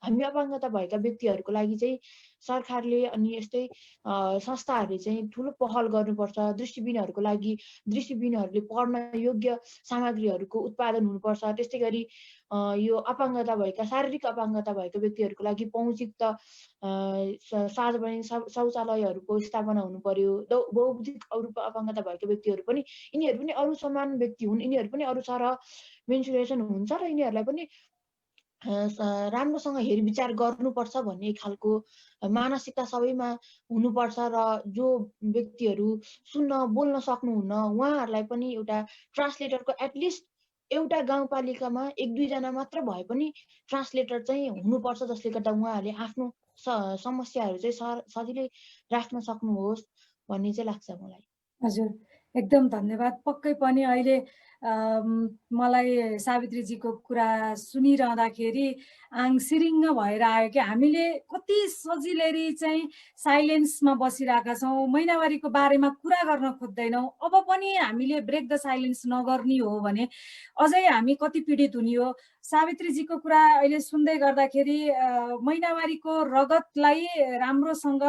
हामी अपाङ्गता भएका व्यक्तिहरूको लागि चाहिँ सरकारले अनि यस्तै संस्थाहरूले चाहिँ ठुलो पहल गर्नुपर्छ। दृष्टिबिनहरूको लागि दृष्टिबिनहरूले पढ्न योग्य सामग्रीहरूको उत्पादन हुनुपर्छ। त्यस्तै गरी यो अपाङ्गता भएका शारीरिक अपाङ्गता भएका व्यक्तिहरूको लागि पहुँचयुक्त सार्वजनिक शौचालयहरूको स्थापना हुनु पर्यो। बौद्धिक अपाङ्गता भएका व्यक्तिहरू पनि यिनीहरू पनि अरू समान व्यक्ति हुन्, यिनीहरू पनि अरू सरह मेन्सुरेसन हुन्छ र यिनीहरूलाई पनि राम्रोसँग हेरविचार गर्नुपर्छ भन्ने खालको मानसिकता सबैमा हुनुपर्छ। र जो व्यक्तिहरू सुन्न बोल्न सक्नुहुन्न उहाँहरूलाई पनि एउटा ट्रान्सलेटरको एटलिस्ट एउटा गाउँपालिकामा 1-2 जना मात्र भए पनि ट्रान्सलेटर चाहिँ हुनुपर्छ, जसले गर्दा उहाँहरूले आफ्नो समस्याहरू चाहिँ सजिलै राख्न सक्नुहोस् भन्ने चाहिँ लाग्छ मलाई। हजुर, एकदम धन्यवाद। पक्कै पनि अहिले मलाई सावित्रीजीको कुरा सुनिरहँदाखेरि आङ सिरिङ्ग भएर आयो कि हामीले कति सजिलै चाहिँ साइलेन्समा बसिरहेका छौँ, महिनावारीको बारेमा कुरा गर्न खोज्दैनौँ। अब पनि हामीले ब्रेक द साइलेन्स नगर्ने हो भने अझै हामी कति पीडित हुने हो। सावित्रीजीको कुरा अहिले सुन्दै गर्दाखेरि महिनावारीको रगतलाई राम्रोसँग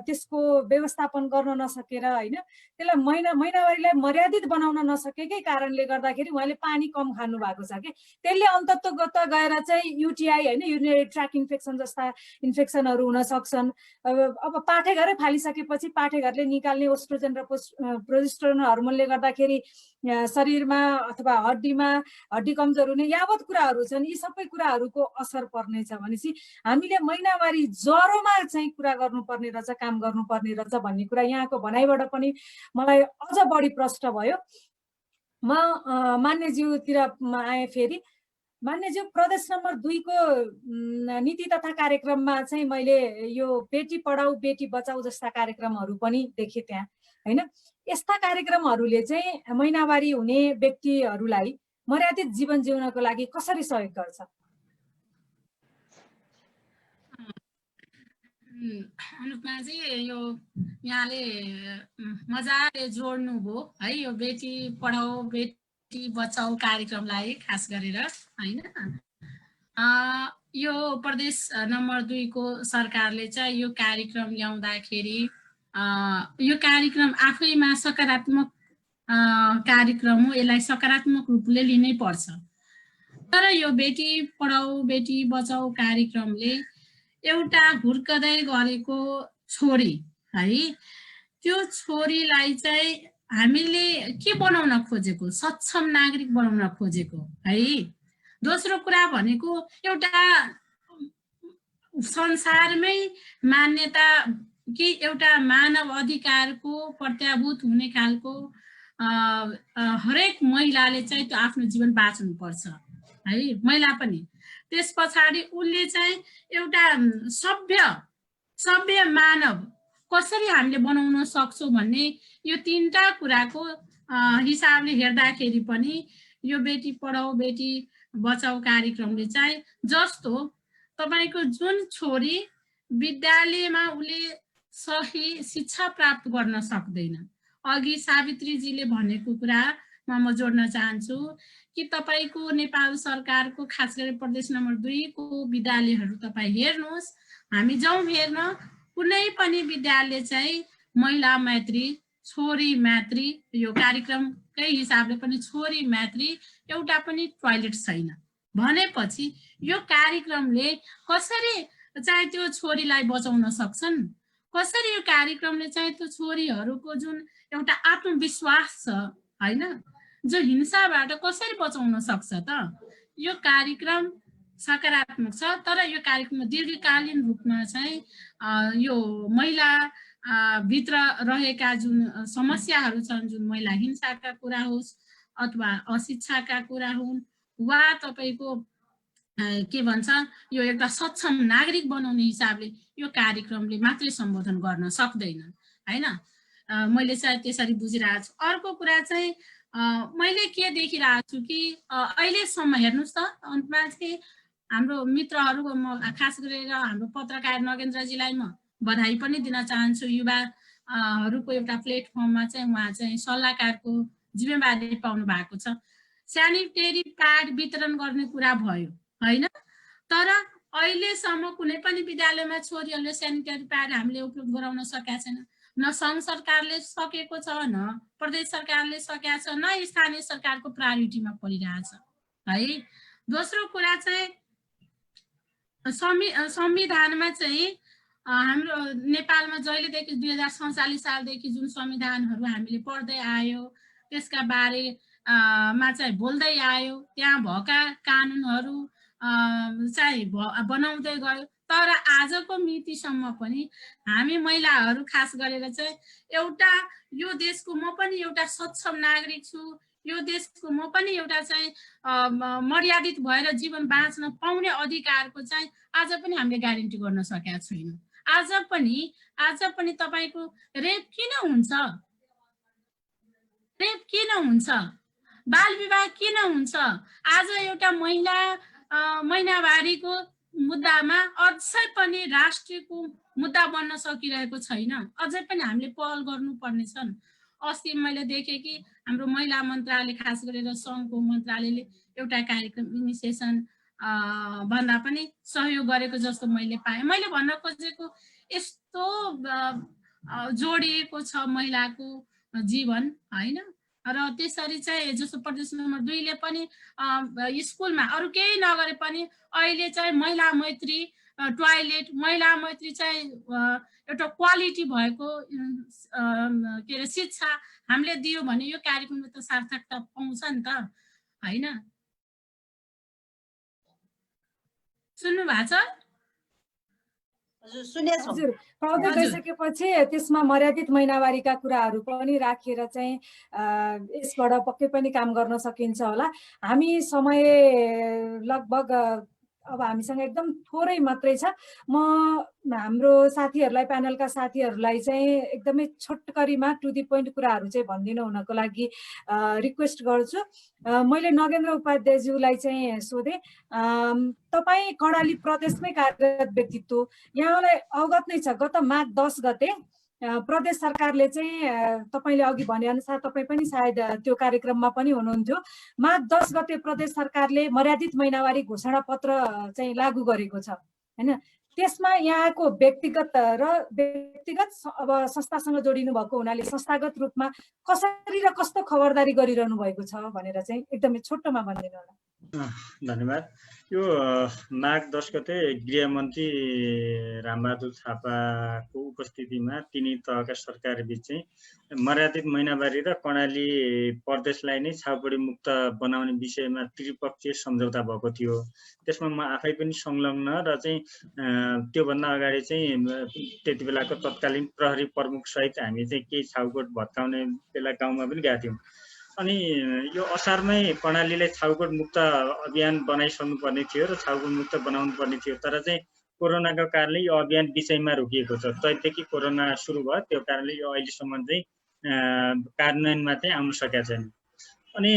त्यसको व्यवस्थापन गर्न नसकेर होइन, त्यसलाई महिनावारीलाई मर्यादित बनाउन नसकेकै कारणले गर्दाखेरि उहाँले पानी कम खानु भएको छ कि त्यसले अन्ततोगत गएर चाहिँ युटिआई होइन, युरिनरी ट्र्याक इन्फेक्सन जस्ता इन्फेक्सनहरू हुन सक्छन्। अब पाठेघरै फालिसकेपछि पाठेघरले निकाल्ने ओस्ट्रोजन र प्रोजेस्टेरोन हर्मोनले गर्दाखेरि शरीरमा अथवा हड्डी कमजोर हुने यावत कुराहरू छन्। यी सबै कुराहरूको असर पर्नेछ भनेपछि हामीले महिनावारी ज्वरोमा चाहिँ कुरा गर्नुपर्ने रहेछ, काम गर्नुपर्ने रहेछ भन्ने कुरा यहाँको भनाइबाट पनि मलाई अझ बढी प्रष्ट भयो। म मान्यज्यूतिर आएँ फेरि। मान्यज्यू, प्रदेश नम्बर 2 को नीति तथा कार्यक्रममा चाहिँ मैले यो बेटी पढाऊ बेटी बचाऊ जस्ता कार्यक्रमहरू पनि देखेँ त्यहाँ होइन। यस्ता कार्यक्रमहरूले चाहिँ महिनावारी हुने व्यक्तिहरूलाई मर्यादित जीवन जिउनको लागि कसरी सहयोग गर्छ? अनुपमाजी, यो यहाँले मजाले जोड्नुभयो है यो बेटी पढाऊ बेटी बचाऊ कार्यक्रमलाई खास गरेर होइन। यो प्रदेश नम्बर 2 को सरकारले चाहिँ यो कार्यक्रम ल्याउँदाखेरि यो कार्यक्रम आफैमा सकारात्मक कार्यक्रम हो, यसलाई सकारात्मक रूपले लिनै पर्छ। तर यो बेटी पढाऊ बेटी बचाऊ कार्यक्रमले एउटा हुर्कदै गरेको छोरी है, त्यो छोरीलाई चाहिँ हामीले के बनाउन खोजेको? सक्षम नागरिक बनाउन खोजेको है। दोस्रो कुरा भनेको एउटा संसारमै मान्यता कि एउटा मानव अधिकारको प्रत्याभूत हुने खालको हरेक महिलाले चाहिँ त्यो आफ्नो जीवन बाँच्नुपर्छ है, महिला पनि। त्यस पछाडि उसले चाहिँ एउटा सभ्य मानव कसरी हामीले बनाउन सक्छौँ भन्ने यो 3टा कुराको हिसाबले हेर्दाखेरि पनि यो बेटी पढाऊ बेटी बचाऊ कार्यक्रमले चाहिँ जस्तो तपाईको जुन छोरी विद्यालयमा उसले सही शिक्षा प्राप्त गर्न सक्दैन, अघि सावित्रीजीले भनेको कुरा म जोड्न चाहन्छु कि तपाईको नेपाल सरकारको खास गरी प्रदेश नम्बर 2 को विद्यालयहरू तपाईँ हेर्नुहोस्। हामी जाउँ हेर्न, कुनै पनि विद्यालय चाहिँ महिला मैत्री छोरी मैत्री यो कार्यक्रमकै हिसाबले पनि छोरी मैत्री एउटा पनि टोयलेट छैन भनेपछि यो कार्यक्रमले कसरी चाहिँ त्यो छोरीलाई बचाउन सक्छन्? कसरी यो कार्यक्रमले चाहिँ त्यो छोरीहरूको जुन एउटा आत्मविश्वास छ हैन, जो हिंसाबाट कसरी बचाउन सक्छ त? यो कार्यक्रम सकारात्मक छ, तर यो कार्यक्रममा दीर्घकालीन रूपमा चाहिँ यो महिला भित्र रहेका जुन समस्याहरू छन्, जुन महिला हिंसाका कुरा होस् अथवा अशिक्षाका कुरा हुन् वा तपाईको के भन्छ यो एउटा सक्षम नागरिक बनाउने हिसाबले यो कार्यक्रमले मात्रै सम्बोधन गर्न सक्दैन हैन। मैले चाहिँ त्यसरी बुझिरहेको छु। अर्को कुरा चाहिँ मैले के देखिरहेको छु कि अहिलेसम्म हेर्नुस् त अन्तमा चाहिँ हाम्रो मित्रहरूको म खास गरेर हाम्रो पत्रकार नगेन्द्रजीलाई म बधाई पनि दिन चाहन्छु। युवाहरूको एउटा प्लेटफर्ममा चाहिँ उहाँ चाहिँ सल्लाहकारको जिम्मेवारी पाउनु भएको छ। स्यानिटरी प्याड वितरण गर्ने कुरा भयो हैन, तर अहिलेसम्म कुनै पनि विद्यालयमा छोरीहरूले स्यानिटरी प्याड हामीले उपलब्ध गराउन सकेका छैन। न सङ्घ सरकारले सकेको छ, न प्रदेश सरकारले सकेका छ, न स्थानीय सरकारको प्रायोरिटीमा परिरहेछ है। दोस्रो कुरा चाहिँ संविधानमा चाहिँ हाम्रो नेपालमा जहिलेदेखि 2047 सालदेखि जुन संविधानहरू हामीले पढ्दै आयो त्यसका बारेमा चाहिँ बोल्दै आयो, त्यहाँ भएका कानुनहरू चाहिँ बनाउँदै गयो। तर आजको मितिसम्म पनि हामी महिलाहरू खास गरेर चाहिँ एउटा यो देशको म पनि एउटा सक्षम नागरिक छु, यो देशको म पनि एउटा चाहिँ मर्यादित भएर जीवन बाँच्न पाउने अधिकारको चाहिँ आज पनि हामीले ग्यारेन्टी गर्न सकेका छैनौँ। आज पनि तपाईको रेप किन हुन्छ? रेप किन हुन्छ, बाल विवाह किन हुन्छ। आज एउटा महिनावारीको मुद्दामा अझै पनि राष्ट्रियको मुद्दा बन्न सकिरहेको छैन। अझै पनि हामीले पहल गर्नुपर्ने छन्। अस्ति मैले देखेँ कि हाम्रो महिला मन्त्रालय, खास गरेर सङ्घको मन्त्रालयले एउटा कार्यक्रम इनिसिएसन भन्दा पनि सहयोग गरेको जस्तो मैले पाएँ। मैले भन्न खोजेको यस्तो जोडिएको छ महिलाको जीवन, होइन। र त्यसरी चाहिँ जस्तो प्रदेश नम्बर 2 ले पनि स्कुलमा अरू केही नगरे पनि अहिले चाहिँ महिला मैत्री टोयलेट, महिला मैत्री चाहिँ एउटा क्वालिटी भएको के अरे शिक्षा हामीले दियो भने यो कार्यक्रमले त सार्थकता पाउँछ नि त, होइन। सुन्नु भएको छ? हजुर, पाउँदै गइसकेपछि त्यसमा मर्यादित महिनावारीका कुराहरू पनि राखेर चाहिँ यसबाट पक्कै पनि काम गर्न सकिन्छ होला। हामी समय लगभग अब हामीसँग एकदम थोरै मात्रै छ। म हाम्रो साथीहरूलाई, प्यानलका साथीहरूलाई चाहिँ एकदमै छोटकरीमा टु दी पोइन्ट कुराहरू चाहिँ भनिदिनु हुनको लागि रिक्वेस्ट गर्छु। मैले नगेन्द्र उपाध्यायज्यूलाई चाहिँ सोधेँ, तपाईँ कर्णाली प्रदेशमै कार्यरत व्यक्तित्व, यहाँलाई अवगत नै छ गत माघ 10 गते प्रदेश सरकारले चाहिँ तपाईँले अघि भनेअनुसार तपाईँ पनि सायद त्यो कार्यक्रममा पनि हुनुहुन्थ्यो, माघ 10 गते प्रदेश सरकारले मर्यादित महिनावारी घोषणा पत्र चाहिँ लागू गरेको छ, होइन। त्यसमा यहाँको व्यक्तिगत अब संस्थासँग जोडिनु भएको हुनाले संस्थागत रूपमा कसरी र कस्तो खबरदारी गरिरहनु भएको छ भनेर चाहिँ एकदमै छोटोमा भनिदिनु होला। धन्यवाद। यो माघ 10 गते गृहमन्त्री रामबहादुर थापाको उपस्थितिमा तिनै तहका सरकार बीच चाहिँ मर्यादित महिनावारी र कर्णाली प्रदेशलाई नै छाउपडी मुक्त बनाउने विषयमा त्रिपक्षीय सम्झौता भएको थियो। त्यसमा म आफै पनि संलग्न र चाहिँ त्योभन्दा अगाडि चाहिँ त्यति बेलाको तत्कालीन प्रहरी प्रमुख सहित हामी चाहिँ केही छाउकोट भत्काउने बेला गाउँमा पनि गएका थियौँ। अनि यो असारमै कर्णालीलाई छाउकोट मुक्त अभियान बनाइसक्नु पर्ने थियो र छाउकोट मुक्त बनाउनु पर्ने थियो, तर चाहिँ कोरोनाको कारणले यो अभियान विषयमा रोकिएको छ। तैदेखि कोरोना सुरु भयो, त्यो कारणले यो अहिलेसम्म चाहिँ कार्यान्वयनमा चाहिँ आउन सकेका छैन। अनि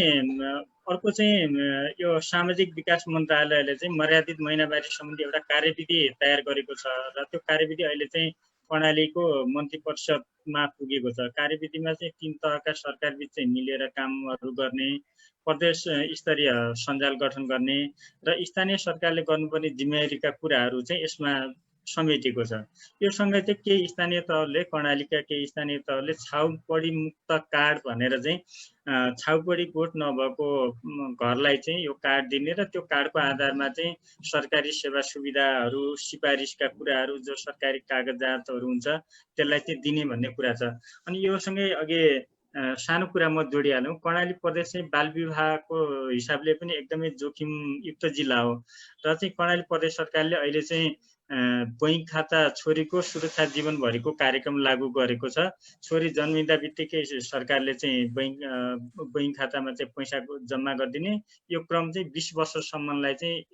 अर्को चाहिँ यो सामाजिक विकास मन्त्रालयले चाहिँ मर्यादित महिनावारी सम्बन्धी एउटा कार्यविधि तयार गरेको छ र त्यो कार्यविधि अहिले चाहिँ कर्णालीको मन्त्री परिषदमा पुगेको छ। कार्यविधिमा चाहिँ तीन तहका सरकार बीच चाहिँ मिलेर कामहरू गर्ने, प्रदेश स्तरीय सञ्जाल गठन गर्ने र स्थानीय सरकारले गर्नुपर्ने जिम्मेवारीका कुराहरू चाहिँ यसमा समेटिएको छ। यो सँगै चाहिँ केही स्थानीय तहले, कर्णालीका केही स्थानीय तहले छाउपडी मुक्त कार्ड भनेर चाहिँ छाउपडी कोट नभएको घरलाई चाहिँ यो कार्ड दिने र त्यो कार्डको आधारमा चाहिँ सरकारी सेवा सुविधाहरू, सिफारिसका कुराहरू, जो सरकारी कागजातहरू हुन्छ त्यसलाई चाहिँ दिने भन्ने कुरा छ। अनि यो सँगै अघि सानो कुरा म जोडिहालौँ, कर्णाली प्रदेश चाहिँ बाल विवाहको हिसाबले पनि एकदमै जोखिमयुक्त जिल्ला हो र चाहिँ कर्णाली प्रदेश सरकारले अहिले चाहिँ बैङ्क खाता छोरीको सुरक्षा जीवनभरिको कार्यक्रम लागू गरेको छ। छोरी जन्मिँदा बित्तिकै सरकारले चाहिँ बैङ्क खातामा चाहिँ पैसा जम्मा गरिदिने, यो क्रम चाहिँ 20 वर्षसम्मलाई चाहिँ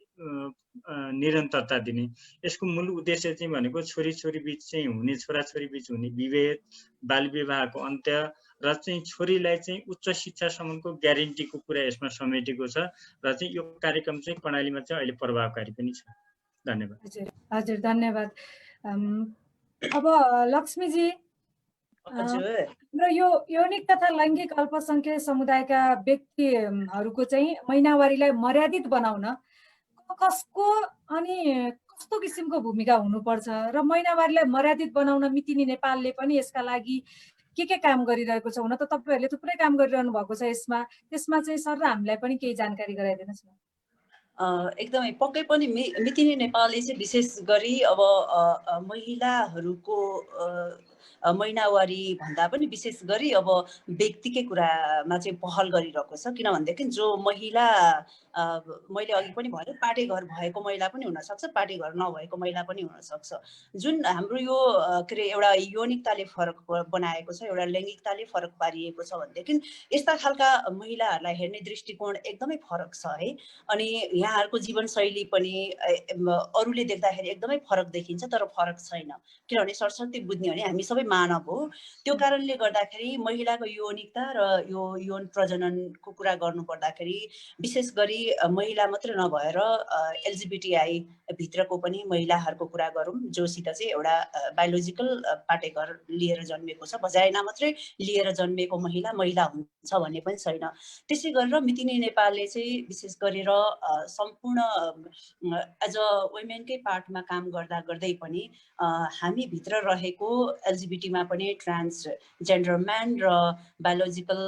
निरन्तरता दिने। यसको मूल उद्देश्य चाहिँ भनेको छोरी बीच चाहिँ हुने, छोराछोरी बीच हुने विभेद, बाल विवाहको अन्त्य र चाहिँ छोरीलाई चाहिँ उच्च शिक्षासम्मको ग्यारेन्टीको कुरा यसमा समेटेको छ र चाहिँ यो कार्यक्रम चाहिँ कर्णालीमा चाहिँ अहिले प्रभावकारी पनि छ। धन्यवाद। हजुर, धन्यवाद। अब लक्ष्मीजी, हाम्रो यो यौनिक तथा लैङ्गिक अल्पसङ्ख्यक समुदायका व्यक्तिहरूको चाहिँ महिनावारीलाई मर्यादित बनाउन कसको अनि कस्तो किसिमको भूमिका हुनुपर्छ र महिनावारीलाई मर्यादित बनाउन मितिनी नेपालले पनि यसका लागि के काम गरिरहेको छ? हुन त तपाईँहरूले थुप्रै काम गरिरहनु भएको छ यसमा, त्यसमा चाहिँ सर र हामीलाई पनि केही जानकारी गराइदिनुहोस् न। एकदमै पक्कै पनि मितिनी नेपालले चाहिँ विशेष गरी अब महिलाहरूको महिनावारी भन्दा पनि विशेष गरी अब व्यक्तिकै कुरामा चाहिँ पहल गरिरहेको छ। किनभनेदेखि जो महिला, मैले अघि पनि भने पाटेघर भएको महिला पनि हुनसक्छ, पाटेघर नभएको महिला पनि हुनसक्छ। जुन हाम्रो यो के अरे एउटा यौनिकताले फरक बनाएको छ, एउटा लैङ्गिकताले फरक पारिएको छ भनेदेखि यस्ता खालका महिलाहरूलाई हेर्ने दृष्टिकोण एकदमै फरक छ है। अनि यहाँहरूको जीवनशैली पनि अरूले देख्दाखेरि एकदमै फरक देखिन्छ, तर फरक छैन। किनभने सरस्वती बुझ्ने हो भने हामी सबै मानव हो। त्यो कारणले गर्दाखेरि महिलाको यौनिकता र यो यौन प्रजननको कुरा गर्नु पर्दाखेरि विशेष गरी महिला मात्र नभएर एलजिबिटिआई भित्रको पनि महिलाहरूको कुरा गरौँ, जोसित चाहिँ एउटा बायोलोजिकल पाटेघर लिएर जन्मेको छ। भजाइना मात्रै लिएर जन्मेको महिला हुन्छ भन्ने पनि छैन। त्यसै गरेर मितिनी नेपालले चाहिँ विशेष गरेर सम्पूर्ण एज अ वुमेनकै पार्टमा काम गर्दा गर्दै पनि हामी भित्र रहेको एलजिबिटीमा पनि ट्रान्सजेन्डर म्यान र बायोलोजिकल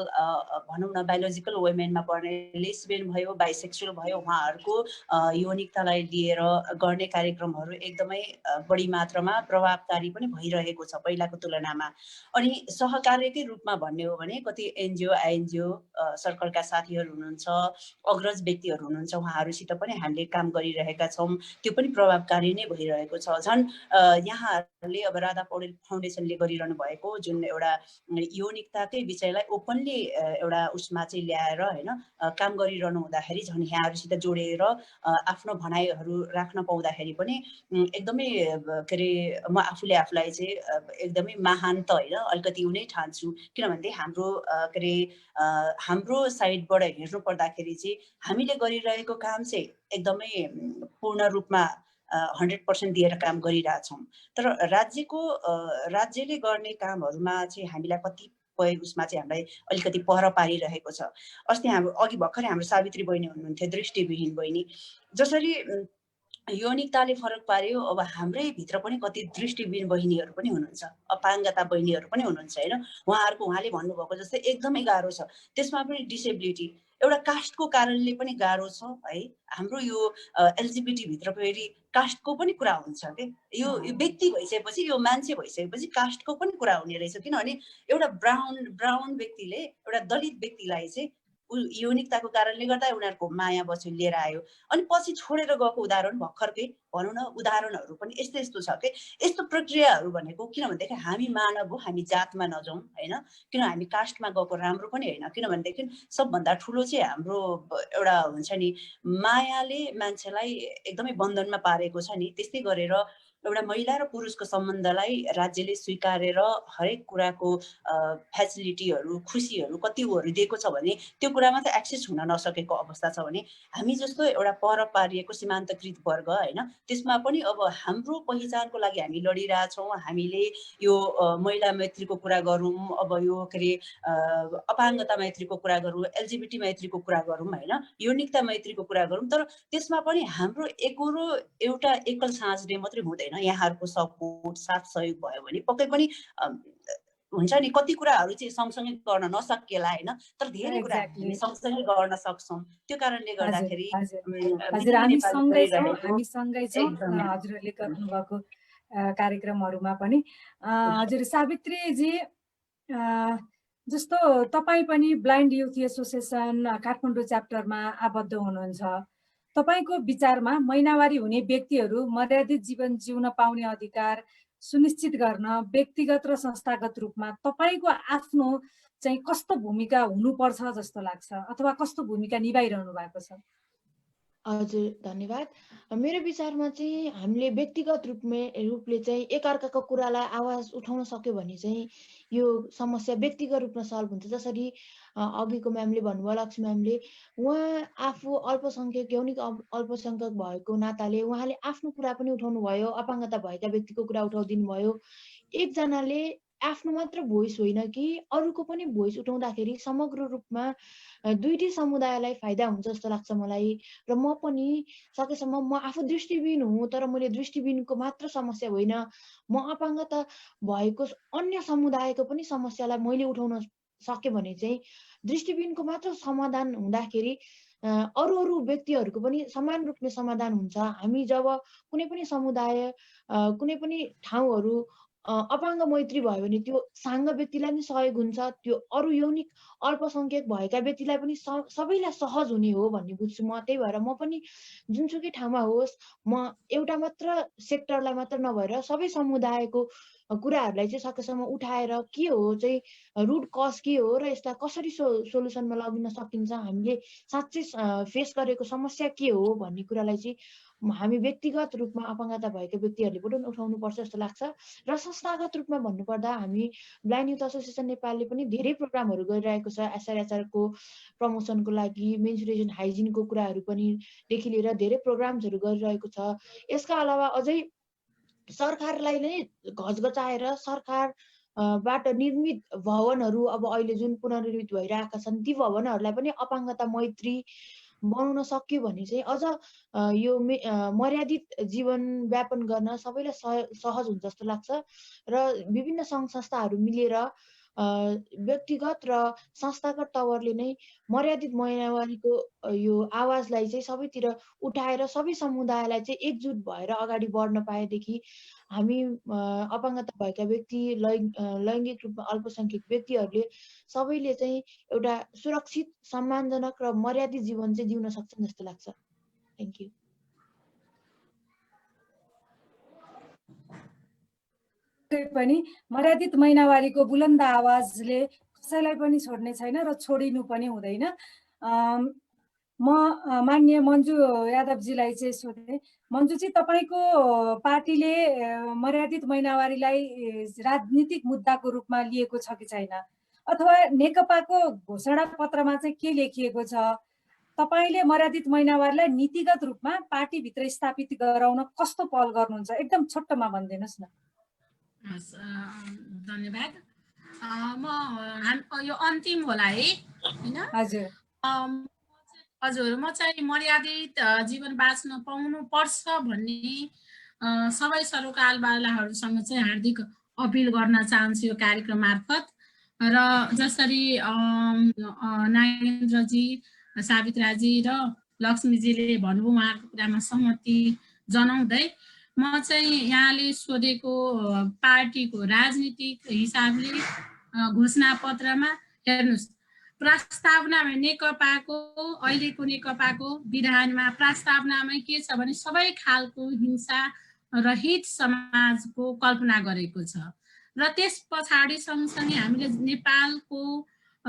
भनौँ न बायोलोजिकल वुमेनमा पर्ने लेस्बियन भयो, बाइसेक्सुअल भयो, उहाँहरूको यौनिकतालाई लिएर गर्ने कार्यक्रमहरू एकदमै बढी मात्रामा प्रभावकारी पनि भइरहेको छ पहिलाको तुलनामा। अनि सहकार्यकै रूपमा भन्ने हो भने कति एनजिओ आइएनजिओ सर्कलका साथीहरू हुनुहुन्छ, अग्रज व्यक्तिहरू हुनुहुन्छ, उहाँहरूसित पनि हामीले काम गरिरहेका छौँ। त्यो पनि प्रभावकारी नै भइरहेको छ। झन् यहाँहरूले अब राधा पौडेल फाउन्डेसनले गरिरहनु भएको जुन एउटा यौनिकताकै विषयलाई ओपनली एउटा उसमा चाहिँ ल्याएर होइन काम गरिरहनु हुँदाखेरि झन् यहाँहरूसित जोडेर आफ्नो भनाइहरू राख्न पाउँदाखेरि पनि एकदमै के अरे म आफूले आफूलाई चाहिँ एकदमै महान त होइन अलिकति उनी ठान्छु। किनभने हाम्रो के अरे हाम्रो साइडबाट हेर्नु पर्दाखेरि चाहिँ हामीले गरिरहेको काम चाहिँ एकदमै पूर्ण रूपमा 100% दिएर काम गरिरहेछौँ। तर राज्यले गर्ने कामहरूमा चाहिँ हामीलाई कतिपय उसमा चाहिँ हामीलाई अलिकति पर पारिरहेको छ। अस्ति हाम्रो अघि भर्खरै हाम्रो सावित्री बहिनी हुनुहुन्थ्यो, दृष्टिविहीन बहिनी। जसरी यौनिकताले फरक पार्यो, अब हाम्रै भित्र पनि कति दृष्टिविहीन बहिनीहरू पनि हुनुहुन्छ, अपाङ्गता बहिनीहरू पनि हुनुहुन्छ होइन। उहाँले भन्नुभएको जस्तै एकदमै गाह्रो छ। त्यसमा पनि डिसेबिलिटी एउटा कास्टको कारणले पनि गाह्रो छ है। हाम्रो यो एलजिबिटी भित्र फेरि कास्टको पनि कुरा हुन्छ के। यो व्यक्ति भइसकेपछि, यो मान्छे भइसकेपछि कास्टको पनि कुरा हुने रहेछ। किनभने एउटा ब्राउन व्यक्तिले एउटा दलित व्यक्तिलाई चाहिँ यौनिकताको कारणले गर्दा उनीहरूको माया बसु लिएर आयो अनि पछि छोडेर गएको उदाहरण भर्खरकै भनौँ न उदाहरणहरू पनि यस्तो छ कि यस्तो प्रक्रियाहरू भनेको किनभनेदेखि हामी मानव हो, हामी जातमा नजाउँ होइन। किन हामी कास्टमा गएको राम्रो पनि होइन। किनभनेदेखि सबभन्दा ठुलो चाहिँ हाम्रो एउटा हुन्छ नि मायाले मान्छेलाई एकदमै बन्धनमा पारेको छ नि। त्यस्तै गरेर एउटा महिला र पुरुषको सम्बन्धलाई राज्यले स्वीकारेर हरेक कुराको फेसिलिटीहरू खुसीहरू कतिहरू दिएको छ भने त्यो कुरामा त एक्सेस हुन नसकेको अवस्था छ भने हामी जस्तो एउटा पर पारिएको सीमान्तकृत वर्ग होइन त्यसमा पनि अब हाम्रो पहिचानको लागि हामी लडिरहेछौँ। हामीले यो महिला मैत्रीको कुरा गरौँ, अब यो के अरे अपाङ्गता मैत्रीको कुरा गरौँ, एलजिबिटी मैत्रीको कुरा गरौँ होइन, यौनिकता मैत्रीको कुरा गरौँ। तर त्यसमा पनि हाम्रो एकरो एउटा एकल साँझले मात्रै हुँदैन। यहाँहरूको सपोर्ट साथ सहयोग भयो भने पक्कै पनि हुन्छ नि कति कुराहरू चाहिँ सँगसँगै गर्न नसकिएला होइन, तर धेरै कुरा हामी सँगसँगै गर्न सक्छौँ। त्यो कारणले गर्दाखेरि हामी सँगै छौँ हजुरहरूले गर्नुभएको कार्यक्रमहरूमा पनि। हजुर सावित्रीजी, जस्तो तपाईँ पनि ब्लाइन्ड युथ एसोसिएसन काठमाडौँ च्याप्टरमा आबद्ध हुनुहुन्छ। तपाईँको विचारमा महिनावारी हुने व्यक्तिहरू मर्यादित जीवन जिउन पाउने अधिकार सुनिश्चित गर्न व्यक्तिगत र संस्थागत रूपमा तपाईँको आफ्नो चाहिँ कस्तो भूमिका हुनुपर्छ जस्तो लाग्छ अथवा कस्तो भूमिका निभाइरहनु भएको छ? हजुर धन्यवाद। मेरो विचारमा चाहिँ हामीले व्यक्तिगत रूपले चाहिँ एकअर्काको कुरालाई आवाज उठाउन सक्यो भने चाहिँ यो समस्या व्यक्तिगत रूपमा सल्भ हुन्छ। जसरी अघिको म्यामले भन्नुभयो, लक्ष्मी म्यामले, उहाँ आफू अल्पसङ्ख्यक यौनिक अल्पसङ्ख्यक भएको नाताले उहाँले आफ्नो कुरा पनि उठाउनु भयो, अपाङ्गता भएका व्यक्तिको कुरा उठाउदिनु भयो। एकजनाले आफ्नो मात्र भोइस होइन कि अरूको पनि भोइस उठाउँदाखेरि समग्र रूपमा दुईटै समुदायलाई फाइदा हुन्छ जस्तो लाग्छ मलाई। र म पनि सकेसम्म म आफू दृष्टिविहीन हुँ, तर मैले दृष्टिविहीनको मात्र समस्या होइन, म अपाङ्गता भएको अन्य समुदायको पनि समस्यालाई मैले उठाउन सकेँ भने चाहिँ दृष्टिविहीनको मात्र समाधान हुँदाखेरि अरू व्यक्तिहरूको पनि समान रूपले समाधान हुन्छ। हामी जब कुनै पनि समुदाय कुनै पनि ठाउँहरू अपाङ्ग मैत्री भयो भने त्यो साङ्ग व्यक्तिलाई पनि सहयोग हुन्छ, त्यो अरू यौनिक अल्पसङ्ख्यक भएका व्यक्तिलाई पनि सबैलाई सहज हुने हो भन्ने बुझ्छु म। त्यही भएर म पनि जुनसुकै ठाउँमा होस्, म एउटा मात्र सेक्टरलाई मात्र नभएर सबै समुदायको कुराहरूलाई चाहिँ सकेसम्म उठाएर के हो चाहिँ रुट कज के हो र यसलाई कसरी सोल्युसनमा लगिन सकिन्छ, हामीले साँच्चै फेस गरेको समस्या के हो भन्ने कुरालाई चाहिँ हामी व्यक्तिगत रूपमा अपाङ्गता भएका व्यक्तिहरूले पनि उठाउनुपर्छ जस्तो लाग्छ। र संस्थागत रूपमा भन्नुपर्दा हामी ब्लाइन्ड युथ एसोसिएसन नेपालले पनि धेरै प्रोग्रामहरू गरिरहेको छ। एसआरएचआरको प्रमोसनको लागि मेन्सुरेसन हाइजिनको कुराहरू पनि देखि लिएर धेरै प्रोग्राम्सहरू गरिरहेको छ। यसका अलावा अझै सरकारलाई नै घचघचाएर सरकारबाट निर्मित भवनहरू अब अहिले जुन पुनर्निर्मित भइरहेका छन् ती भवनहरूलाई पनि अपाङ्गता मैत्री बनाउन सक्यो भने चाहिँ अझ यो मर्यादित जीवन व्यापन गर्न सबैलाई सहज हुन्छ जस्तो लाग्छ। र विभिन्न सङ्घ संस्थाहरू मिलेर व्यक्तिगत र संस्थागत तवरले नै मर्यादित महिनावारीको यो आवाजलाई चाहिँ सबैतिर उठाएर सबै समुदायलाई चाहिँ एकजुट भएर अगाडि बढ्न पाएदेखि हामी अपाङ्गता भएका व्यक्ति लैङ्गिक रूपमा अल्पसङ्ख्यक व्यक्तिहरूले सबैले चाहिँ एउटा सुरक्षित सम्मानजनक र मर्यादित जीवन चाहिँ जिउन सक्छन् जस्तो लाग्छ। Thank you. पनि मर्यादित महिनावारीको बुलन्द आवाजले कसैलाई पनि छोड्ने छैन र छोडिनु पनि हुँदैन। म माननीय मन्जु यादवजीलाई चाहिँ सोधेँ, मन्जुजी तपाईँको पार्टीले मर्यादित महिनावारीलाई राजनीतिक मुद्दाको रूपमा लिएको छ कि छैन, अथवा नेकपाको घोषणा पत्रमा चाहिँ के लेखिएको छ? तपाईँले मर्यादित महिनावारीलाई नीतिगत रूपमा पार्टीभित्र स्थापित गराउन कस्तो पहल गर्नुहुन्छ? एकदम छोटोमा भनिदिनुहोस् न। धन्यवाद। यो अन्तिम होला है, होइन? हजुर हजुर, म चाहिँ मर्यादित जीवन बाँच्न पाउनु पर्छ भन्ने सबै सरोकारवालाहरूसँग चाहिँ हार्दिक अपिल गर्न चाहन्छु यो कार्यक्रम मार्फत। र जसरी नागेन्द्रजी, सावित्राजी र लक्ष्मीजीले भन्नुभयो, उहाँहरूको कुरामा सहमति जनाउँदै म चाहिँ यहाँले सोधेको पार्टीको राजनीतिक हिसाबले घोषणा पत्रमा हेर्नुहोस्, प्रस्तावनामा नेकपाको अहिलेको नेकपाको विधानमा प्रस्तावनामै के छ भने सबै खालको हिंसा रहित समाजको कल्पना गरेको छ। र त्यस पछाडि सँगसँगै हामीले नेपालको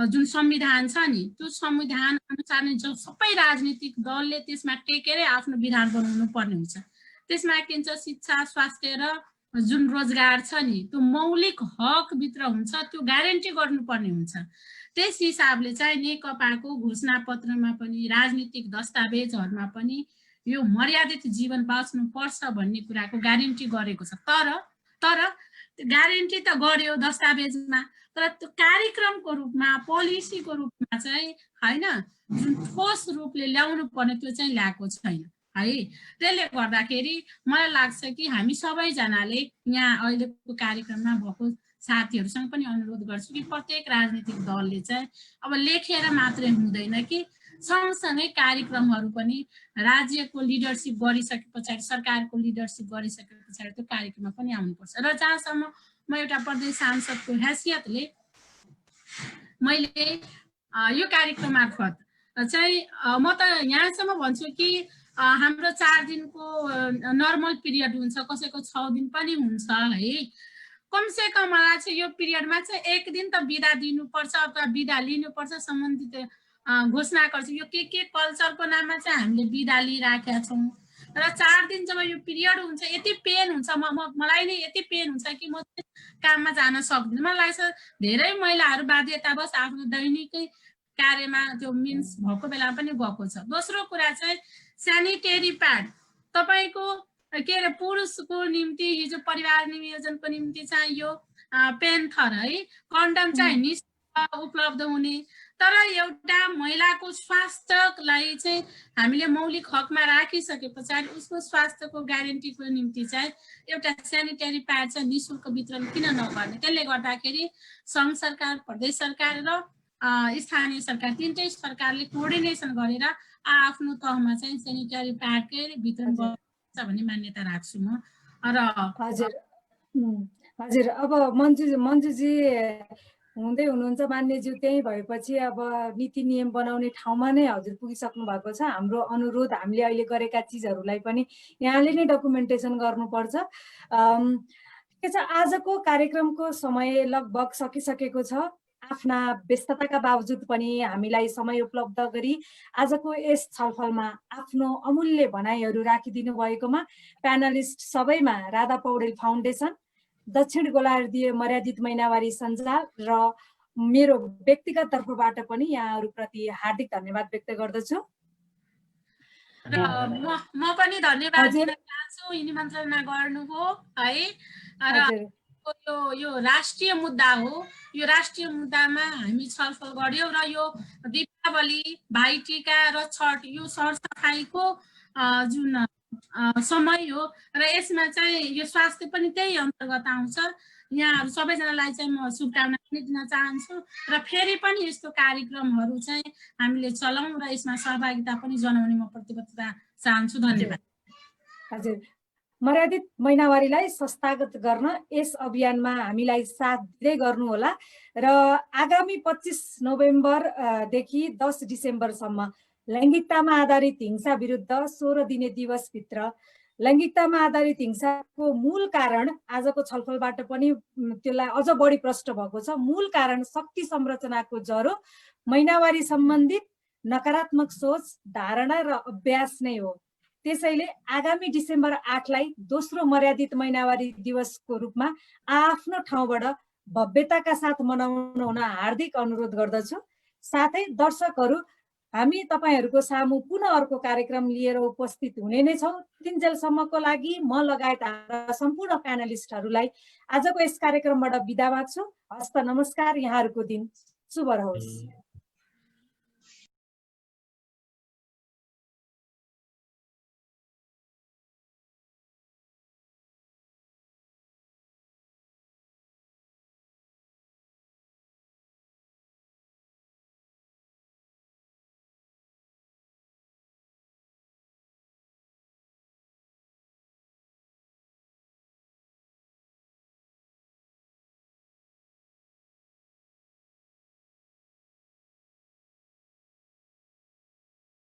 जुन संविधान छ नि त्यो संविधान अनुसार नै जो सबै राजनीतिक दलले त्यसमा टेकेरै आफ्नो विधान बनाउनु पर्ने हुन्छ। त्यसमा के हुन्छ, शिक्षा, स्वास्थ्य र जुन रोजगार छ नि त्यो मौलिक हकभित्र हुन्छ, त्यो ग्यारेन्टी गर्नुपर्ने हुन्छ। त्यस हिसाबले चाहिँ नेकपाको घोषणा पत्रमा पनि राजनीतिक दस्तावेजहरूमा पनि यो मर्यादित जीवन बाँच्नु पर्छ भन्ने कुराको ग्यारेन्टी गरेको छ। तर ग्यारेन्टी त गर्यो दस्तावेजमा, तर त्यो कार्यक्रमको रूपमा पोलिसीको रूपमा चाहिँ होइन जुन ठोस रूपले ल्याउनु पर्ने त्यो चाहिँ ल्याएको छैन है। त्यसले गर्दाखेरि मलाई लाग्छ कि हामी सबैजनाले यहाँ अहिलेको कार्यक्रममा भएको साथीहरूसँग पनि अनुरोध गर्छु कि प्रत्येक राजनीतिक दलले चाहिँ अब लेखेर मात्रै हुँदैन कि सँगसँगै कार्यक्रमहरू पनि राज्यको लिडरसिप गरिसके पछाडि, सरकारको लिडरसिप गरिसके पछाडि त्यो कार्यक्रममा पनि आउनुपर्छ। र जहाँसम्म म एउटा प्रदेश सांसदको हैसियतले मैले यो कार्यक्रम मार्फत चाहिँ म त यहाँसम्म भन्छु कि हाम्रो 4 दिनको नर्मल पिरियड हुन्छ, कसैको 6 दिन पनि हुन्छ है। कमसे कम मलाई चाहिँ यो पिरियडमा चाहिँ 1 दिन त बिदा दिनुपर्छ अथवा बिदा लिनुपर्छ। सम्बन्धित घोषणा गर्छ यो के कल्चरको नाममा चाहिँ हामीले बिदा लिइराखेका छौँ। र 4 दिन जब यो पिरियड हुन्छ यति पेन हुन्छ, मलाई नै यति पेन हुन्छ कि म काममा जान सक्दिनँ। मलाई लाग्छ धेरै महिलाहरू बाध्यतावश आफ्नो दैनिकै कार्यमा त्यो मिन्स भएको बेलामा पनि गएको छ। दोस्रो कुरा चाहिँ स्यानिटेरी प्याड तपाईँको के अरे पुरुषको निम्ति हिजो परिवार नियोजनको निम्ति चाहिँ यो पेन्थर है, कन्डम चाहिँ निःशुल्क उपलब्ध हुने। तर एउटा महिलाको स्वास्थ्यलाई चाहिँ हामीले मौलिक हकमा राखिसके पछाडि उसको स्वास्थ्यको ग्यारेन्टीको निम्ति चाहिँ एउटा स्यानिटरी प्याड चाहिँ निःशुल्क वितरण किन नगर्ने? त्यसले गर्दाखेरि सङ्घ सरकार, प्रदेश सरकार र स्थानीय सरकार तीनटै सरकारले कोअर्डिनेसन गरेर आफ्नो तहमा चाहिँ स्यानिटरी प्याडकै वितरण गर्छ भन्ने मान्यता राख्छु म। र हजुर अब मन्जुजी हुँदै हुनुहुन्छ, मान्यज्यू त्यही भएपछि अब नीति नियम बनाउने ठाउँमा नै हजुर पुगिसक्नु भएको छ। हाम्रो अनुरोध हामीले अहिले गरेका चिजहरूलाई पनि यहाँले नै डकुमेन्टेसन गर्नुपर्छ। के छ, आजको कार्यक्रमको समय लगभग सकिसकेको छ। आफ्ना व्यस्तताका बावजुद पनि हामीलाई समय उपलब्ध गरी आजको यस छलफलमा आफ्नो अमूल्य भनाइहरू राखिदिनु भएकोमा प्यानलिस्ट सबैमा राधा पौडेल फाउन्डेसन, दक्षिण गोलार्धीय मर्यादित महिनावारी सञ्जाल र मेरो व्यक्तिगत तर्फबाट पनि यहाँहरूप्रति हार्दिक धन्यवाद व्यक्त गर्दछु। र म पनि धन्यवाद दिन चाहन्छु निमन्त्रणा गर्नुभयो है। र यो राष्ट्रिय मुद्दा हो, यो राष्ट्रिय मुद्दामा हामी छलफल गर्यौं र यो दीपावली, भाइटिका र छठ यो सरसफाइको जुन समय हो र यसमा चाहिँ यो स्वास्थ्य पनि त्यही अन्तर्गत आउँछ। यहाँहरू सबैजनालाई चाहिँ म शुभकामना पनि दिन चाहन्छु र फेरि पनि यस्तो कार्यक्रमहरू चाहिँ हामीले चलाउँ र यसमा सहभागिता पनि जनाउने म प्रतिबद्धता चाहन्छु। धन्यवाद। हजुर, मर्यादित महिनावारीलाई संस्थागत गर्न यस अभियानमा हामीलाई साथ दिँदै गर्नुहोला र आगामी 25 नोभेम्बरदेखि 10 डिसेम्बरसम्म लैङ्गिकतामा आधारित हिंसा विरुद्ध 16 दिने दिवसभित्र लैङ्गिकतामा आधारित हिंसाको मूल कारण आजको छलफलबाट पनि त्यसलाई अझ बढी प्रष्ट भएको छ। मूल कारण शक्ति संरचनाको जरो महिनावारी सम्बन्धित नकारात्मक सोच, धारणा र अभ्यास नै हो। त्यसैले आगामी डिसेम्बर 8 लाई दोस्रो मर्यादित महिनावारी दिवसको रूपमा आफ्नो ठाउँबाट भव्यताका साथ मनाउन हुन हार्दिक अनुरोध गर्दछु। साथै दर्शकहरू, हामी तपाईहरूको सामु पुनः अर्को कार्यक्रम लिएर उपस्थित हुने नै छौँ। तिनजेलसम्मको लागि म लगायत हाम्रा सम्पूर्ण प्यानलिस्टहरूलाई आजको यस कार्यक्रमबाट बिदा माग्छु। हस्त नमस्कार, यहाँहरूको दिन शुभ रहोस्।